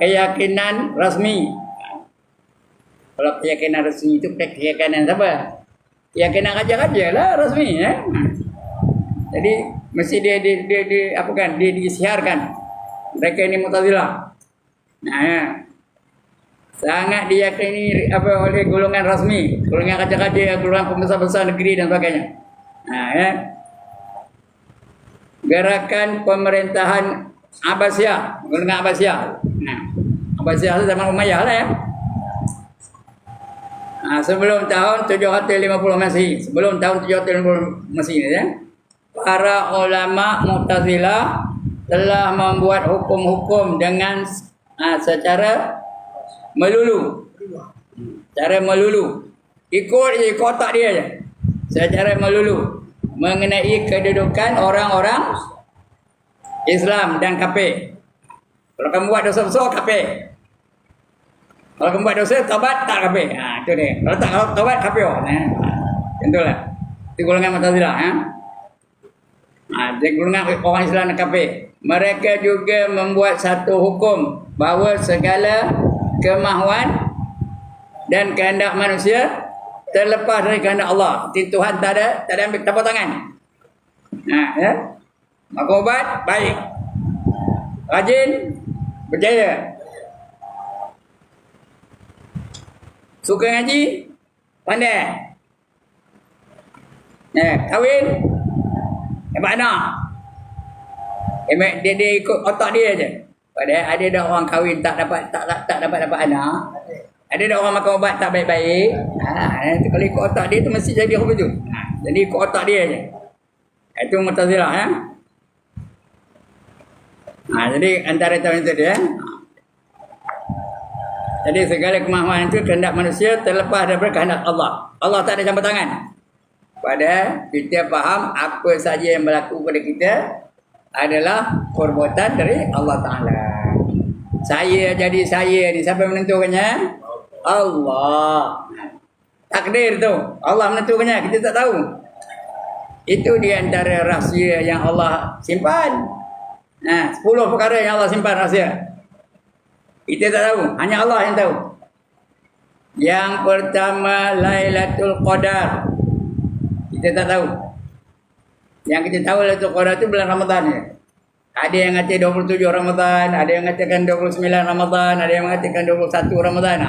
keyakinan rasmi. Kalau keyakinan rasmi itu keyakinan siapa? Keyakinan raja-raja lah rasmi ya. Jadi mesti dia apa kan? Dia disiarkan. Mereka ini Mu'tazilah. Sangat diyakini oleh golongan rasmi, golongan raja-raja, golongan pembesar-besar negeri dan sebagainya. Gerakan pemerintahan Abbasiyah, golongan Abbasiyah. Abbasiyah itu zaman Umayyah lah ya. Sebelum tahun 750 Masehi, sebelum tahun 750 Masehi ya. Para ulama Mu'tazilah telah membuat hukum-hukum dengan secara melulu. Cara melulu. Ikut je kotak dia je. Secara melulu mengenai kedudukan orang-orang Islam dan kafir. Kalau kamu buat dosa besar kafir. Kalau kamu buat dosa taubat tak kafir. Itu dia. Kalau tak taubat kafir. Tentulah. Itu golongan Mu'tazilah ya. Jadi golongan orang Islam dan kafir. Mereka juga membuat satu hukum bahawa segala kemahuan dan kehendak manusia terlepas dari kehendak Allah. Tuhan tak ada ambil tapak tangan. Ya. Maka ubat baik. Rajin berjaya. Suka ngaji pandai. Kahwin hebat anak. Dia ikut otak dia je. Padahal ada dah orang kahwin tak dapat anak. Ada dah orang makan ubat tak baik-baik. Kalau ikut otak dia tu mesti jadi apa tu? Jadi ikut otak dia je. Itu Mu'tazilah ya. Jadi antara tahun itu dia. Jadi segala kemahuan itu kehendak manusia terlepas daripada kehendak Allah. Allah tak ada campur tangan. Padahal kita faham apa saja yang berlaku pada kita adalah perbuatan dari Allah Ta'ala. Saya jadi saya ni, siapa yang menentukannya? Allah. Takdir tu, Allah menentukannya, kita tak tahu. Itu di antara rahsia yang Allah simpan. 10 perkara yang Allah simpan rahsia. Kita tak tahu, hanya Allah yang tahu. Yang pertama, Lailatul Qadar. Kita tak tahu. Yang kita tahu Lailatul Qadar itu bulan Ramadan ya. Ada yang kata 27 Ramadan, ada yang katakan 29 Ramadan, ada yang mengatakan 21 Ramadan.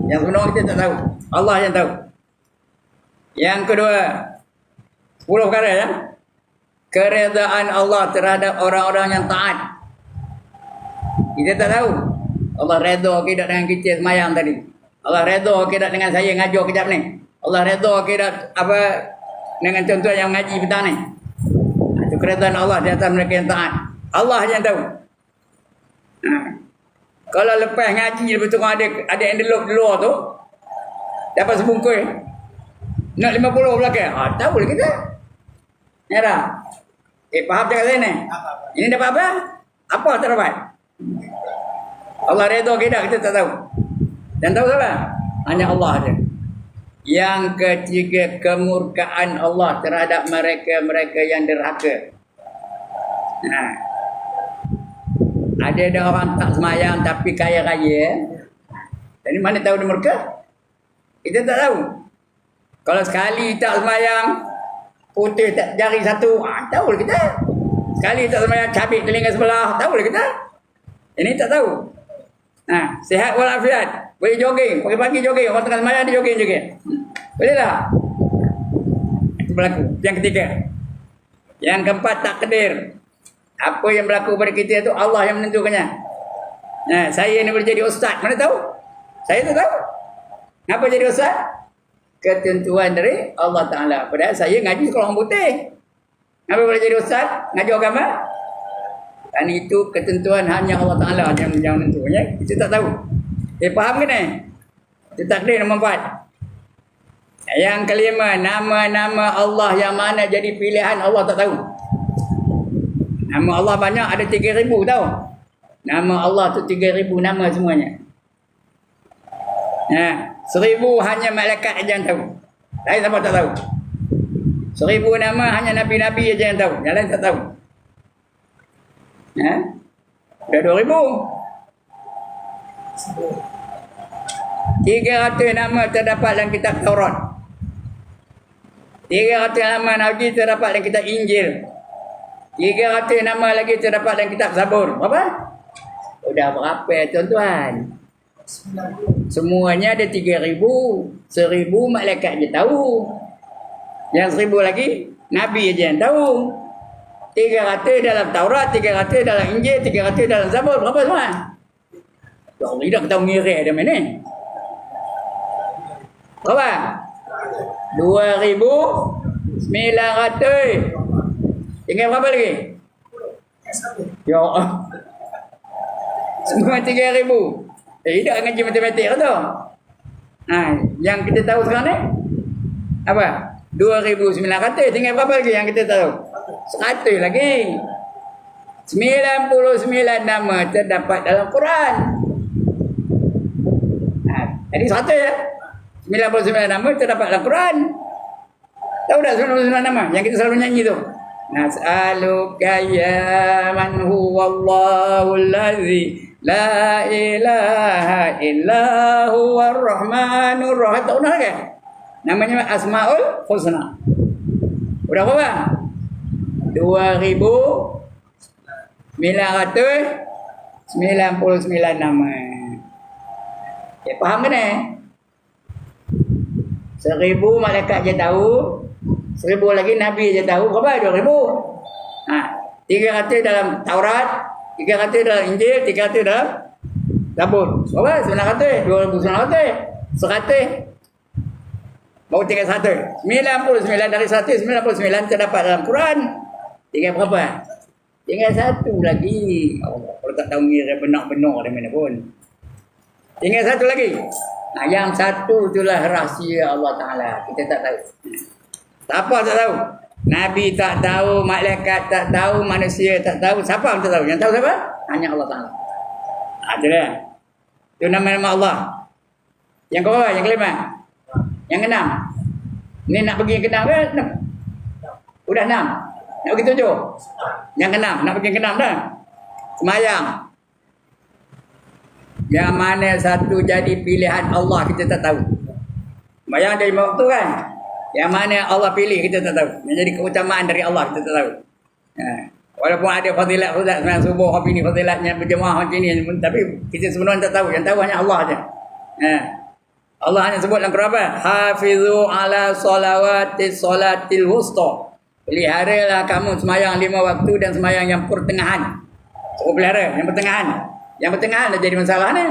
Yang sebenarnya kita tak tahu. Allah yang tahu. Yang kedua, 10 perkara ya. Keredaan Allah terhadap orang-orang yang taat. Kita tak tahu. Allah redha ke tak dengan kita semayang tadi. Allah redha ke tak dengan saya ngajar kejap ni. Allah redha ke tak apa dengan tuan-tuan yang mengaji petang ni. Itu keredaan Allah di atas mereka yang taat. Allah yang tahu. Kalau lepas ngaji lepas tu ada envelope di luar tu dapat sebungkus nak 50 belakang. Tahu lah kita. Ya dah. Faham cakap saya ni? Ini dapat apa? Apa tak dapat? Allah redha ke tak kita tak tahu. Dan tahu siapa? Hanya Allah saja. Yang ketiga, kemurkaan Allah terhadap mereka-mereka yang derhaka. Ada orang tak semayang tapi kaya raya. Jadi mana tahu dia murka? Kita tak tahu. Kalau sekali tak semayang, putih tak jari satu, tahu lah kita. Sekali tak semayang, cabik telinga sebelah, tahu lah kita. Ini tak tahu. Sihat walafiat. Boleh jogging, pagi-pagi jogging. Orang tengah semayang dia jogging juga. Boleh tak? Itu berlaku. Yang ketiga. Yang keempat, takdir. Apa yang berlaku pada kita itu Allah yang menentukannya. Saya ni boleh jadi ustaz. Mana tahu? Saya tak tahu. Kenapa jadi ustaz? Ketentuan dari Allah Ta'ala. Padahal saya ngaji sekolah orang putih. Kenapa boleh jadi ustaz? Ngaji agama? Dan itu ketentuan hanya Allah Ta'ala yang menentukannya. Kita tak tahu. Faham ke ni? Itu takdir nombor 4. Yang kelima, nama-nama Allah yang mana jadi pilihan Allah tak tahu. Nama Allah banyak, ada 3,000 tahu. Nama Allah tu 3,000 nama semuanya. 1,000 hanya malaikat aja yang tahu. Lain siapa tak tahu. 1,000 nama hanya nabi-nabi aja yang tahu. Yang lain tak tahu. Dah 2,000. 300 nama terdapat dalam kitab Taurat. 300 nama lagi terdapat dalam kitab Injil. 300 nama lagi terdapat dalam kitab Zabur. Berapa? Sudah berapa tuan-tuan? Semuanya ada 3,000. 1,000 malaikat je tahu. Yang 1,000 lagi nabi aja yang tahu. 300 dalam Taurat, 300 dalam Injil, 300 dalam Zabur. Berapa semua? Tak tidak tahu ngira ada mana. Berapa? 2,900. Tinggal berapa lagi? Ya Allah. Semua 3,000. Tidak ngaji matematik ke tu? Yang kita tahu sekarang ni? Apa? 2,900. Tinggal berapa lagi yang kita tahu? 100 lagi. 99 nama terdapat dalam Quran. Jadi 100 ya? 99 nama terdapat dalam Quran. Tahu tak 99 nama yang kita selalu nyanyi tu? Nas'aluka ya man huwallahu allazi la ilaha illa huwar rahmanur rahim. Tahu tak ke? Namanya Asmaul Husna. Udah berapa? 2,999 nama. Faham ke ni? 1,000 malaikat je tahu. 1,000 lagi Nabi je tahu. Berapa? 2,000. 300 dalam Taurat, 300 dalam Injil, 300 dalam Zabur. Berapa? 900. 2,900. 100. Baru tinggal 100. 99 dari 100, 99 terdapat dalam Quran. Tinggal berapa? Tinggal 1 lagi. Allah, kalau tak tahu ngira benar-benar dari mana pun. Tinggal satu lagi. Yang satu itulah rahsia Allah Ta'ala. Kita tak tahu. Siapa tak tahu? Nabi tak tahu, malaikat tak tahu, manusia tak tahu. Siapa yang tak tahu? Yang tahu siapa? Hanya Allah Ta'ala. Itu dia. Itu nama-nama Allah. Yang kedua, yang kelima. Yang keenam. Ni nak pergi yang keenam ke? Udah 6. Nak pergi 7. Yang keenam. Nak pergi yang keenam dah. Semayang. Yang mana satu jadi pilihan Allah kita tak tahu. Semayang ada 5 waktu kan? Yang mana Allah pilih kita tak tahu. Yang jadi keutamaan dari Allah kita tak tahu. Walaupun ada fadilat sembahyang subuh hari ni fadilatnya berjemaah macam ni, tapi kita sebenarnya tak tahu. Yang tahu hanya Allah saja. Allah hanya sebut dalam Quran apa? Hafizu ala salatil wusta. Peliharalah kamu sembahyang 5 waktu dan sembahyang yang pertengahan. Pelihara yang pertengahan. Yang pertengahan dah jadi masalah ni.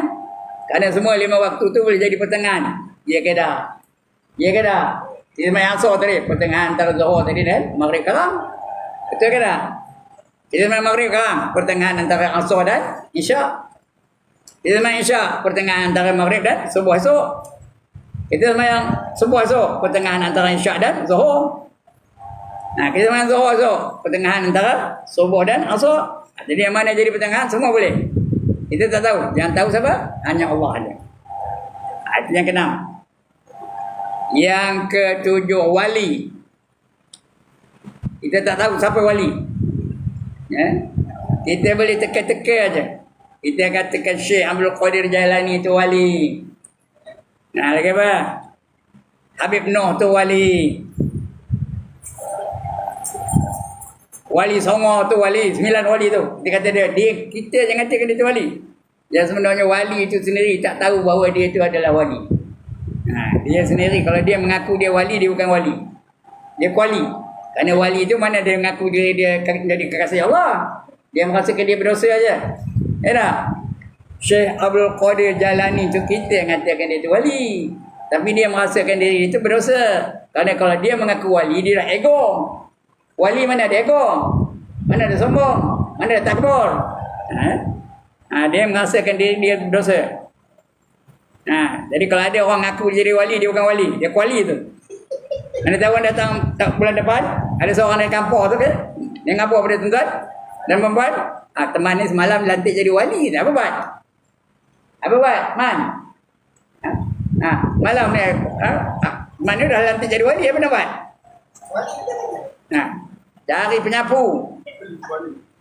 Kerana semua 5 waktu tu boleh jadi pertengahan. Ya ke dah? Ya ke dah? Kita sembahyang asar tadi, pertengahan antara Zuhur tadi dan Maghrib kalam. Betul ke tak? Kita sembahyang Maghrib kalam, pertengahan antara Asar dan Isyak. Kita sembahyang Isyak, pertengahan antara Maghrib dan Subuh esok. Kita sembahyang Subuh esok, pertengahan antara Isyak dan Zuhur. Kita sembahyang Zuhur esok, pertengahan antara Subuh dan Asar. Jadi yang mana jadi pertengahan, semua boleh. Kita tak tahu. Yang tahu siapa? Hanya Allah saja. Itu yang keenam. Yang ketujuh, wali. Kita tak tahu siapa wali. Kita boleh teka-teka aja. Kita katakan Syekh Abdul Qadir Jailani itu wali. Lagi apa? Habib Noh tu wali. Wali Songo tu wali. 9 wali tu. Dia kata dia kita jangan katakan dia tu wali. Yang sebenarnya wali itu sendiri tak tahu bahawa dia itu adalah wali. Dia sendiri kalau dia mengaku dia wali, dia bukan wali. Dia kuali. Kerana wali itu mana dia mengaku dia jadi kekasih Allah. Dia merasakan dia berdosa aja. Ya tak? Syekh Abdul Qadir Jailani itu kita yang katakan dia itu wali. Tapi dia merasakan diri itu berdosa. Kerana kalau dia mengaku wali, dia dah ego. Wali mana ada ego? Mana ada sombong? Mana ada takbur? Dia merasakan diri dia berdosa. Jadi kalau ada orang ngaku jadi wali, dia bukan wali, dia kuali tu. Anda tahu datang bulan depan, ada seorang dari kampung tu kan, dia ngaku pada tuan-tuan dan perempuan, teman ni semalam lantik jadi wali, apa buat? Apa buat? Man? Malam ni, man ni dah lantik jadi wali, apa nak buat? Cari penyapu.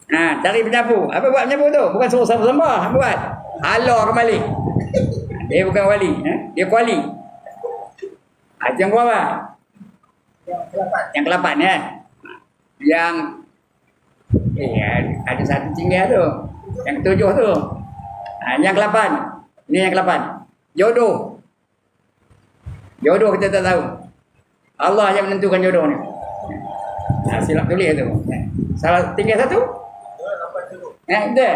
Cari penyapu. Apa buat penyapu tu? Bukan suruh sembah, apa buat? Halau kembali. Dia bukan wali, dia kuali. Yang berapa? Yang ke-8 ya. Yang ada satu tinggal tu. Yang ke-7 tu. Yang ke-8. Ini yang ke-8. Jodoh. Jodoh kita tak tahu. Allah yang menentukan jodoh ni. Silap tulis tu. Salah tinggal satu? Betul.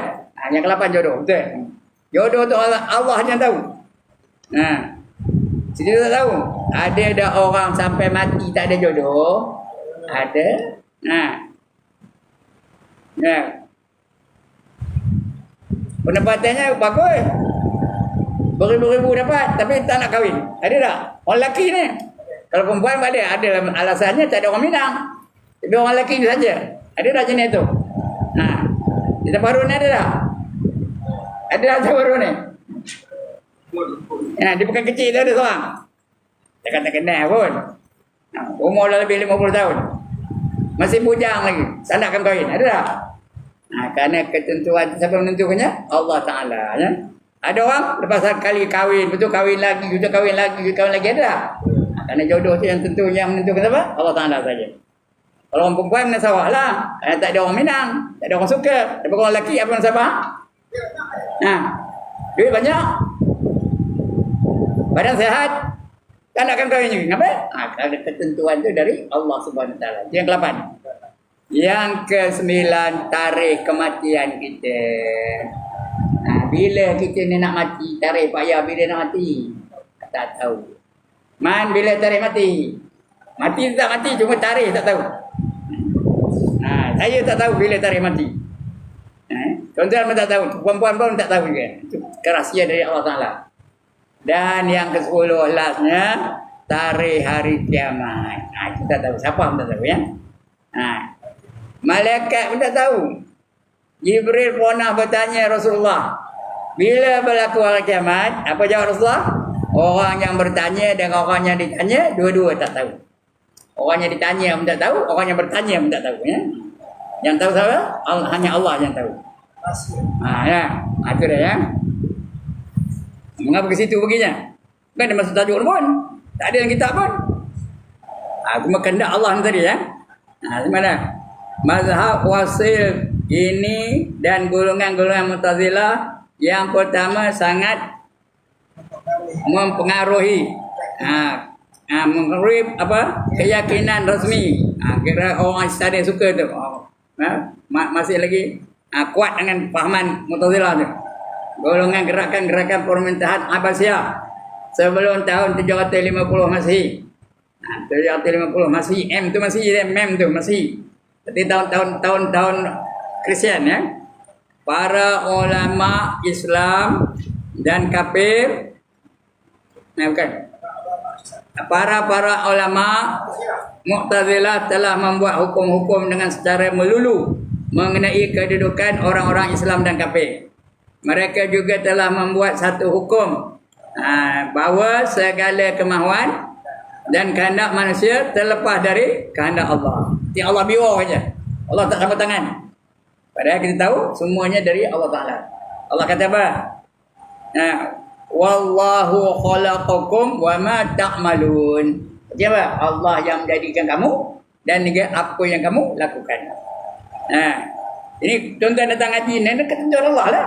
Yang ke-8 jodoh, betul. Jodoh tu Allah yang tahu. Kita tak tahu. Ada dah orang sampai mati tak ada jodoh. Ada. Pendapatannya bagus. Beribu-ribu dapat tapi tak nak kahwin. Ada tak? Orang lelaki ni. Kalau perempuan ada alasannya tak ada orang Minang. Tapi orang lelaki ni saja. Ada tak jenis tu? Kita baru ni ada tak? Ada tak baru ni? Dia bukan kecil tu, ada seorang. Dia kata kenal pun. Umur dah lebih 50 tahun. Masih bujang lagi. Tak nakkan kahwin. Ada tak? Kerana ketentuan siapa menentukannya? Allah Ta'ala. Ya? Ada orang lepas kali kahwin, betul kahwin lagi, betul kahwin lagi, ada tak? Kerana jodoh tu yang tentu yang menentukan siapa? Allah Ta'ala saja. Kalau orang perempuan mana sawah lah. Tak ada orang Minang. Tak ada orang suka. Tapi orang lelaki apa yang sabar? Duit banyak. Badan sehat. Tak nakkan kahwin juga. Kenapa? Kerana ketentuan tu dari Allah Subhanahu Wa Taala. Yang ke-8. Yang ke-9, tarikh kematian kita. Bila kita ni nak mati, tarikh payah bila nak mati. Tak tahu. Man bila tarikh mati? Mati tak mati, cuma tarikh tak tahu. Saya tak tahu bila tarikh mati. Tuan-tuan pun tak tahu, perempuan pun tak tahu juga. Itu rahsia dari Allah Ta'ala. Dan yang ke-10 lastnya tarikh hari kiamat. Kita tahu siapa pun tak tahu ya. Malaikat pun tak tahu. Jibril pernah bertanya Rasulullah, bila berlaku hari kiamat? Apa jawab Rasulullah? Orang yang bertanya dan orang yang ditanya dua-dua tak tahu. Orang yang ditanya pun tak tahu, orang yang bertanya pun tak tahu ya. Yang tahu siapa? Hanya Allah yang tahu. Ya, itu dah ya. Mengapa ke situ perginya? Kan dia masuk tajuk pun. Tak ada dalam kitab pun. Cuma kehendak Allah tadi ya. Mana? Mazhab wasil ini dan golongan-golongan Mu'tazilah yang pertama sangat mempengaruhi mengenai keyakinan rasmi. Kira orang Islam suka tu. Masih lagi kuat dengan pahaman Mu'tazilah tu. Golongan gerakan-gerakan pemerintahan Abbasiyah sebelum tahun 750 Masehi. 750 Masehi, M tu masih mem tu masih. Jadi tahun Kristian ya. Para ulama Islam dan kafir. Bukan. Para ulama Mu'tazilah telah membuat hukum-hukum dengan secara melulu mengenai kedudukan orang-orang Islam dan kafir. Mereka juga telah membuat satu hukum bahawa segala kemahuan dan kehendak manusia terlepas dari kehendak Allah. Yang Allah biwa saja. Allah tak campur tangan. Padahal kita tahu semuanya dari Allah Ta'ala. Allah kata apa? Wallahu khalaqakum wa ma ta'malun. Apa? Allah yang menjadikan kamu dan juga apa yang kamu lakukan. Ini tuan-tuan datang ngaji ni ketentuan Allah lah.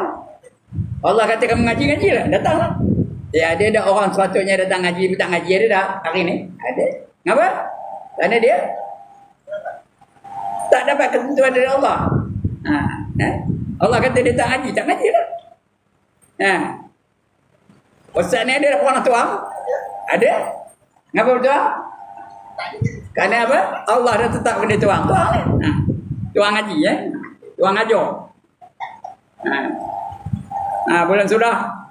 Allah kata kamu ngaji lah, datanglah. Ya, ada dah orang sepatutnya datang ngaji, tak ngaji ada dah hari ni. Ada. Kenapa? Kerana dia tak dapat ketentuan dari Allah. Allah kata dia tak ngaji lah. Ustaz ni ada orang tuang? Ada. Kenapa bertuang? Kerana apa? Allah dah tetap benda tuang. Tuang ngaji ya. Tuang ngajar. Bulan sudah.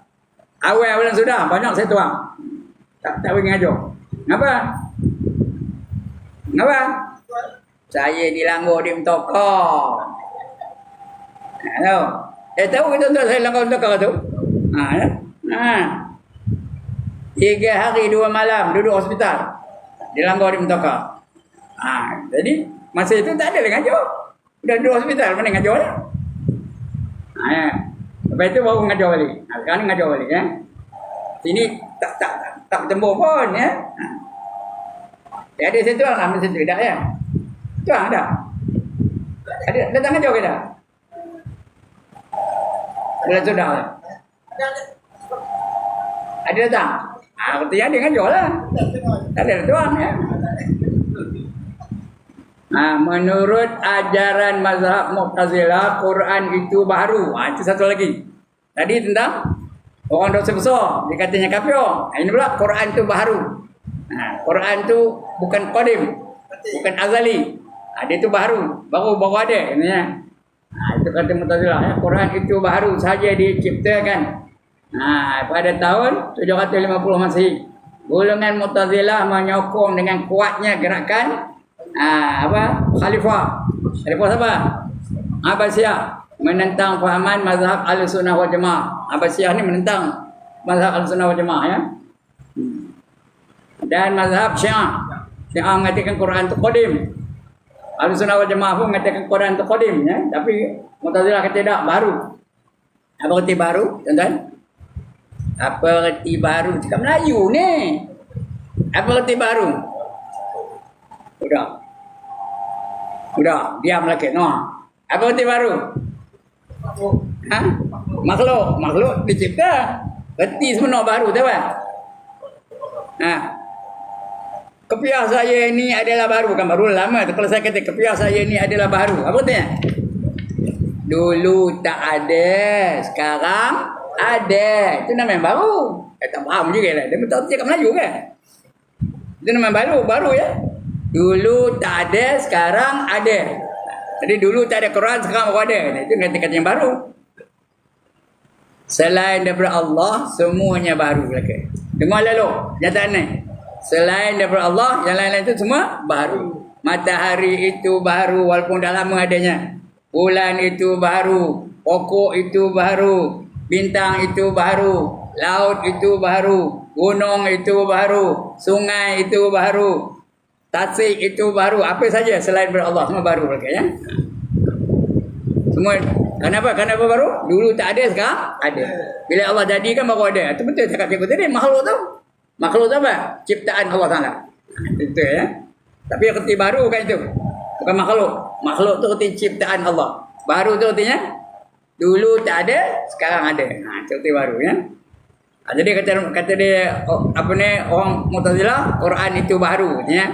Awal bulan sudah banyak saya tuang. Tak pergi ngajar. Kenapa? Saya dilanggar di Mtokor. Tahu? Tahu kita tuan saya langgar Mtokor tu? 3 hari 2 malam duduk hospital. Dilanggar di Mtokor. Jadi masa itu tak ada lagi ngajar. Dah duduk hospital mana ngajar lah. Lepas itu baru ngajar balik. Sekarang ngajar balik ya. Sini tak bertemu pun ya. Ada situ lah masa situ dah ya. Tuang dah. Ada datang ngajar ke dah? Bulan sudah lah. Ada datang? Artinya dia ngajar lah. Tak ada tuang ya. Menurut ajaran mazhab Mu'tazilah, Quran itu baru. Itu satu lagi. Tadi tentang orang dosa besar, dia katanya kafir. Ini pula Quran itu baru. Quran itu bukan qadim, bukan azali. Dia itu baru ada. Itu kata Mu'tazilah. Quran itu baru saja diciptakan. Pada tahun 750 Masehi. Golongan Mu'tazilah menyokong dengan kuatnya gerakan Khalifah siapa? Abbasiyah menentang fahaman mazhab Ahlussunnah wal Jamaah. Abbasiyah ni menentang mazhab Ahlussunnah wal Jamaah ya. Dan mazhab Syiah mengatakan Quran itu qadim. Ahlussunnah wal Jamaah pun mengatakan Quran itu qadim ya, tapi Mu'tazilah kata tidak, baru. Apa erti baru, tuan-tuan? Apa erti baru? Cakap Melayu ni. Apa erti baru? Udah, diam lagi. Apa erti baru? Makhluk dicipta. Erti sebenar baru, tahu tak? Kepiah saya ini adalah baru, bukan baru lama. Kalau saya kata kepiah saya ini adalah baru, apa artinya? Dulu tak ada, sekarang ada. Itu namanya baru. Tak faham juga lah. Dia betul cakap Melayu kan? Itu namanya baru ya. Dulu tak ada, sekarang ada. Jadi dulu tak ada Quran, sekarang baru ada. Itu kata-kata yang baru. Selain daripada Allah, semuanya baru lagi. Dengar lalu, nyataan ni. Selain daripada Allah, yang lain-lain itu semua baru. Matahari itu baru walaupun dah lama adanya. Bulan itu baru, pokok itu baru, bintang itu baru, laut itu baru, gunung itu baru, sungai itu baru, tasik itu baru. Apa saja selain daripada Allah semua baru lagi ya. Semua. Kenapa? Kenapa baru? Dulu tak ada, sekarang ada. Bila Allah jadikan baru ada. Itu betul cakap cikgu tadi. Makhluk tu. Makhluk tu apa? Ciptaan Allah Ta'ala. Itu ya. Tapi erti baru kan itu. Bukan makhluk. Makhluk tu erti ciptaan Allah. Baru tu artinya dulu tak ada, sekarang ada. Itu erti baru ya. Jadi kata dia apa ni, orang Mu'tazilah, Quran itu baru ya.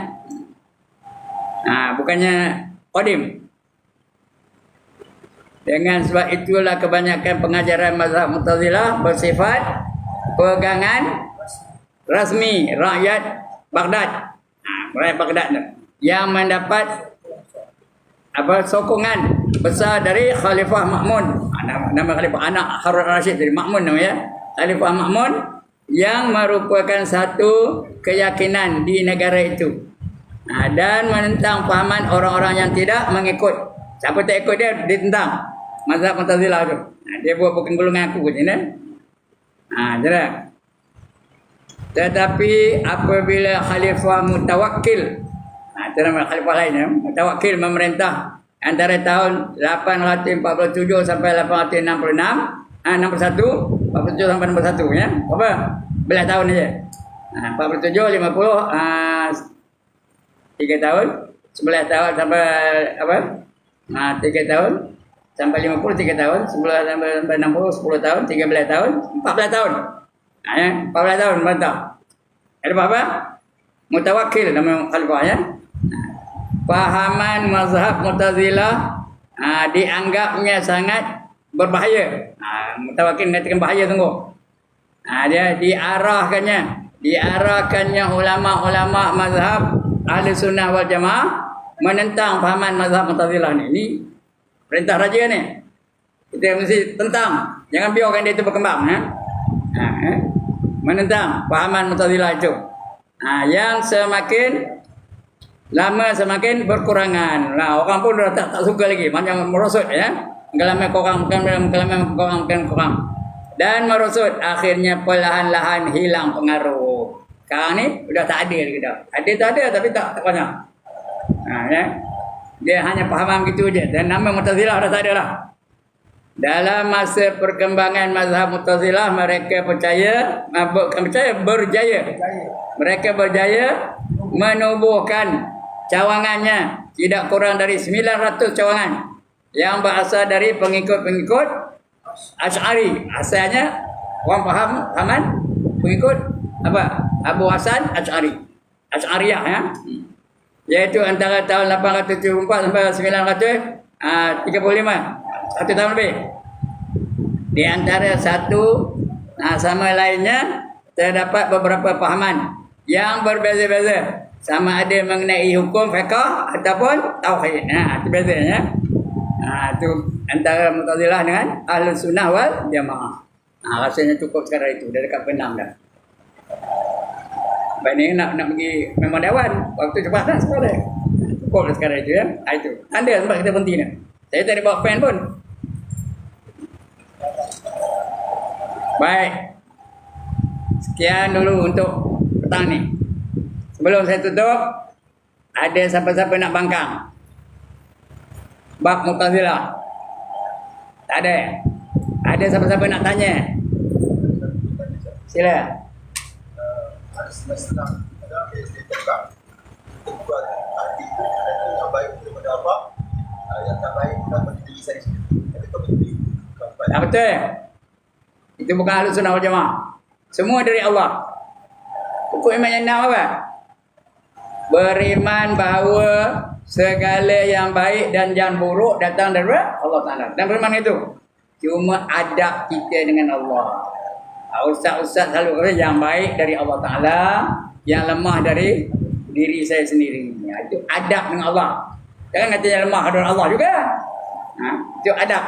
Bukannya qadim. Dengan sebab itulah kebanyakan pengajaran mazhab Mu'tazilah bersifat pegangan rasmi rakyat Baghdad. Rakyat Baghdad yang mendapat sokongan besar dari Khalifah Ma'mun. Nama Khalifah anak Harun Rashid dari Ma'mun namanya. Khalifah Ma'mun yang merupakan satu keyakinan di negara itu. Dan menentang fahaman orang-orang yang tidak mengikut. Siapa tak ikut dia ditentang. Mazhab Mu'tazilah tu. Dia buat bukan golongan aku je kan. Jelas. Tetapi apabila Khalifah Mutawakkil, itu nama Khalifah lain ya, Mutawakkil memerintah antara tahun 847 sampai 866, 47 sampai 61 ya. Berapa? Belah tahun aja. 47, 50, 3 tahun, 11 tahun sampai apa? 3 tahun. Sampai 50, 3 tahun, 10 sampai 60, 10 tahun, 13 tahun, 14 tahun. 14 tahun bantah. Ada apa? Mutawakkil nama khalifah ya. Fahaman mazhab Mu'tazilah dianggapnya sangat berbahaya. Mutawakkil mengatakan bahaya sungguh. Dia diarahkannya ulama-ulama mazhab Ahli Sunnah wal Jamaah menentang fahaman mazhab Mu'tazilah ni. Ini perintah raja ni. Kita mesti tentang. Jangan biarkan dia itu berkembang. Menentang fahaman Mu'tazilah itu. Yang semakin lama semakin berkurangan. Orang pun dah tak suka lagi. Macam merosot ya. Kelaman korang. Dan merosot. Akhirnya perlahan-lahan hilang pengaruh. Sekarang ni sudah tak ada lagi dah. Ada tak ada tapi tak banyak. Ya. Dia hanya fahaman gitu je. Dan nama Mu'tazilah dah tak ada lah. Dalam masa perkembangan mazhab Mu'tazilah, mereka berjaya. Mereka berjaya menubuhkan cawangannya tidak kurang dari 900 cawangan yang berasal dari pengikut-pengikut Asy'ari. Asalnya orang fahaman pengikut apa? Abu Hasan Asy'ari. Asy'ariyah ya. Iaitu antara tahun 874 sampai 935. 1 tahun lebih. Di antara satu sama lainnya terdapat beberapa fahaman yang berbeza-beza. Sama ada mengenai hukum fiqh ataupun tauhid. Itu bezanya. Itu antara Mu'tazilah dengan Ahlus Sunnah wal Jamaah. Rasanya cukup sekarang itu. Dah dekat Penang dah. Baik ni nak pergi memang dewan. Waktu cepat dah sekolah. Cukup sekarang itu ya. Itu. Tanda sebab kita berhenti ni. Saya tak ada bawa pen pun. Baik. Sekian dulu untuk petang ni. Sebelum saya tutup, ada siapa-siapa nak bangkang? Bab Mu'tazilah. Tak ada. Ada siapa-siapa nak tanya? Sila. Tak betul. Itu bukan Ahlus Sunnah wal Jamaah. Semua dari Allah. Hukum iman yang enam apa? Beriman bahawa segala yang baik dan yang buruk datang dari Allah Ta'ala. Dan beriman itu cuma adab kita dengan Allah. Ustaz-ustaz selalu kata yang baik dari Allah Ta'ala, yang lemah dari diri saya sendiri. Itu adab dengan Allah. Jangan kata yang lemah dari Allah juga. Itu adab.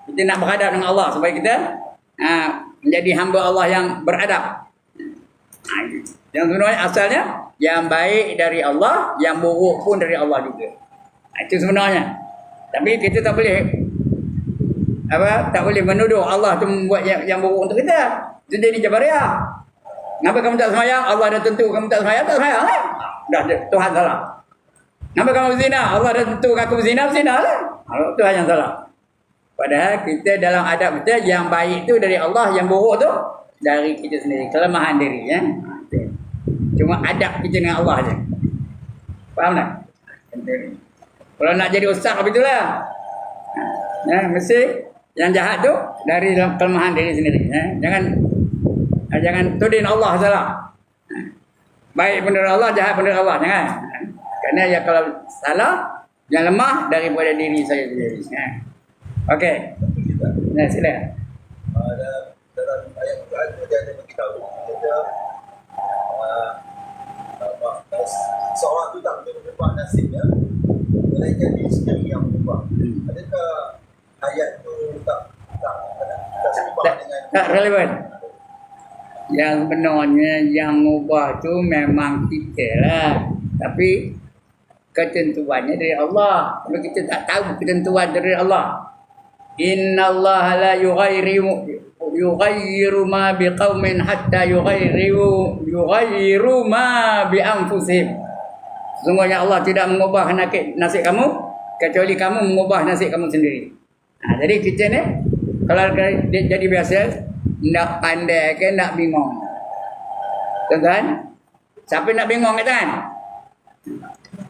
Kita nak berhadap dengan Allah supaya kita menjadi hamba Allah yang beradab. Yang sebenarnya asalnya yang baik dari Allah, yang buruk pun dari Allah juga. Itu sebenarnya. Tapi kita tak boleh tak boleh menuduh Allah tu membuat yang buruk untuk kita. Itu jadi Jabariyah. Kenapa kamu tak sembahyang? Allah dah tentu kamu tak sembahyang, tak sembahyang lah. Dah Tuhan salah. Kenapa kamu zina? Allah dah tentu aku zina lah. Tuhan yang salah. Padahal kita dalam adab kita yang baik tu dari Allah, yang buruk tu dari kita sendiri, kelemahan diri ya. Cuma adab kita dengan Allah je. Faham tak? Kalau nak jadi ustaz begitulah. Mesti yang jahat tu dari kelemahan diri sendiri ya. Jangan tudin Allah salah. Baik pun dari Allah, jahat pun dari Allah, jangan. Kerana ya kalau salah, yang lemah daripada diri saya sendiri. Okey. Nah, sila. Dalam ayat Quran tu dia ada beritahu kita seorang tu tak boleh mengubah nasibnya, melainkan diri sendiri yang mengubah. Adakah ayat tu tak seimbang dengan tak relevan? Yang benarnya yang mengubah tu memang kita lah. Tapi ketentuannya dari Allah. Kalau kita tak tahu ketentuan dari Allah. Inna Allah la yughayyiru ma biqaumin hatta yughayyiru ma bi anfusihim. Sesungguhnya Allah tidak mengubah nasib kamu kecuali kamu mengubah nasib kamu sendiri. Jadi kita ni kalau jadi biasa nak pandai ke nak bingung. Tuan-tuan, siapa nak bingung kata kan?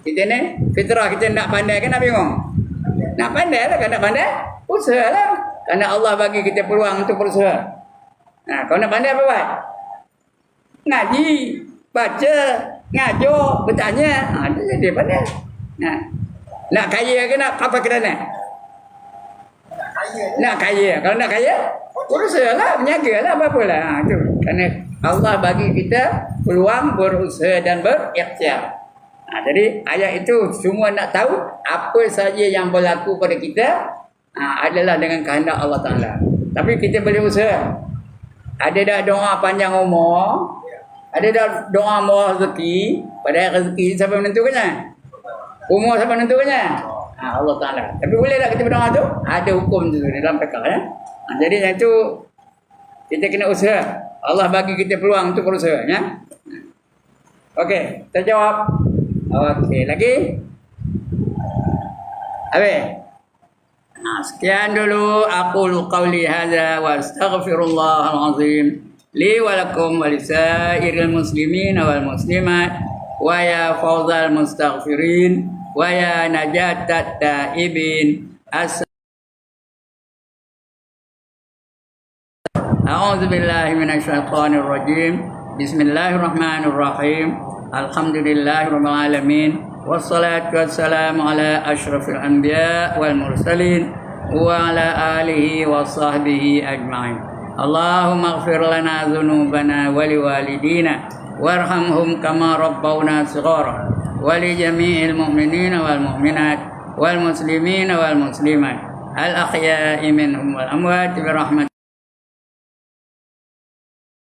Kita ni fitrah kita nak pandai ke nak bingung? Nak pandai lah, kalau nak pandai usaha lah. Kerana Allah bagi kita peluang untuk berusaha. Kalau nak pandai apa buat? Ngaji, baca, ngajar, bertanya. Itu jadi pandai. Nak kaya ke nak apa kerana? Nak kaya. Kalau nak kaya, berusaha lah, berniaga lah, apa-apa lah. Itu. Kerana Allah bagi kita peluang berusaha dan berikhtiar. Jadi ayat itu semua nak tahu apa saja yang berlaku pada kita adalah dengan kehendak Allah Ta'ala. Tapi kita boleh usaha. Ada dah doa panjang umur, ada dah doa murah rezeki. Padahal rezeki siapa menentukannya? Umur siapa menentukannya? Allah Ta'ala. Tapi boleh tak kita berdoa tu? Ada hukum tu dalam fiqh ya. Jadi yang itu kita kena usaha. Allah bagi kita peluang untuk berusaha ya. Okey, terjawab. Okey, lagi? Habis? Sekian dulu aqulu qawli hadza wa astaghfirullahal azim li wa lakum wa lisairil muslimin wal muslimat wa ya fawzal mustaghfirin wa ya najatat taibin. A'udzu billahi minasyaitonir rajim. Bismillahirrahmanirrahim. Alhamdulillahirabbil alamin. Wassalatu wassalamu ala asyrafil anbiya wal mursalin wa ala alihi wa sahbihi ajma'in. Allahumma ighfir lana dhunubana wa liwalidina warhamhum kama rabbawna shighara wa li jami'il mu'minina wal mu'minat wal muslimina wal muslimat al ahya'i minhum wal amwat bi rahmatika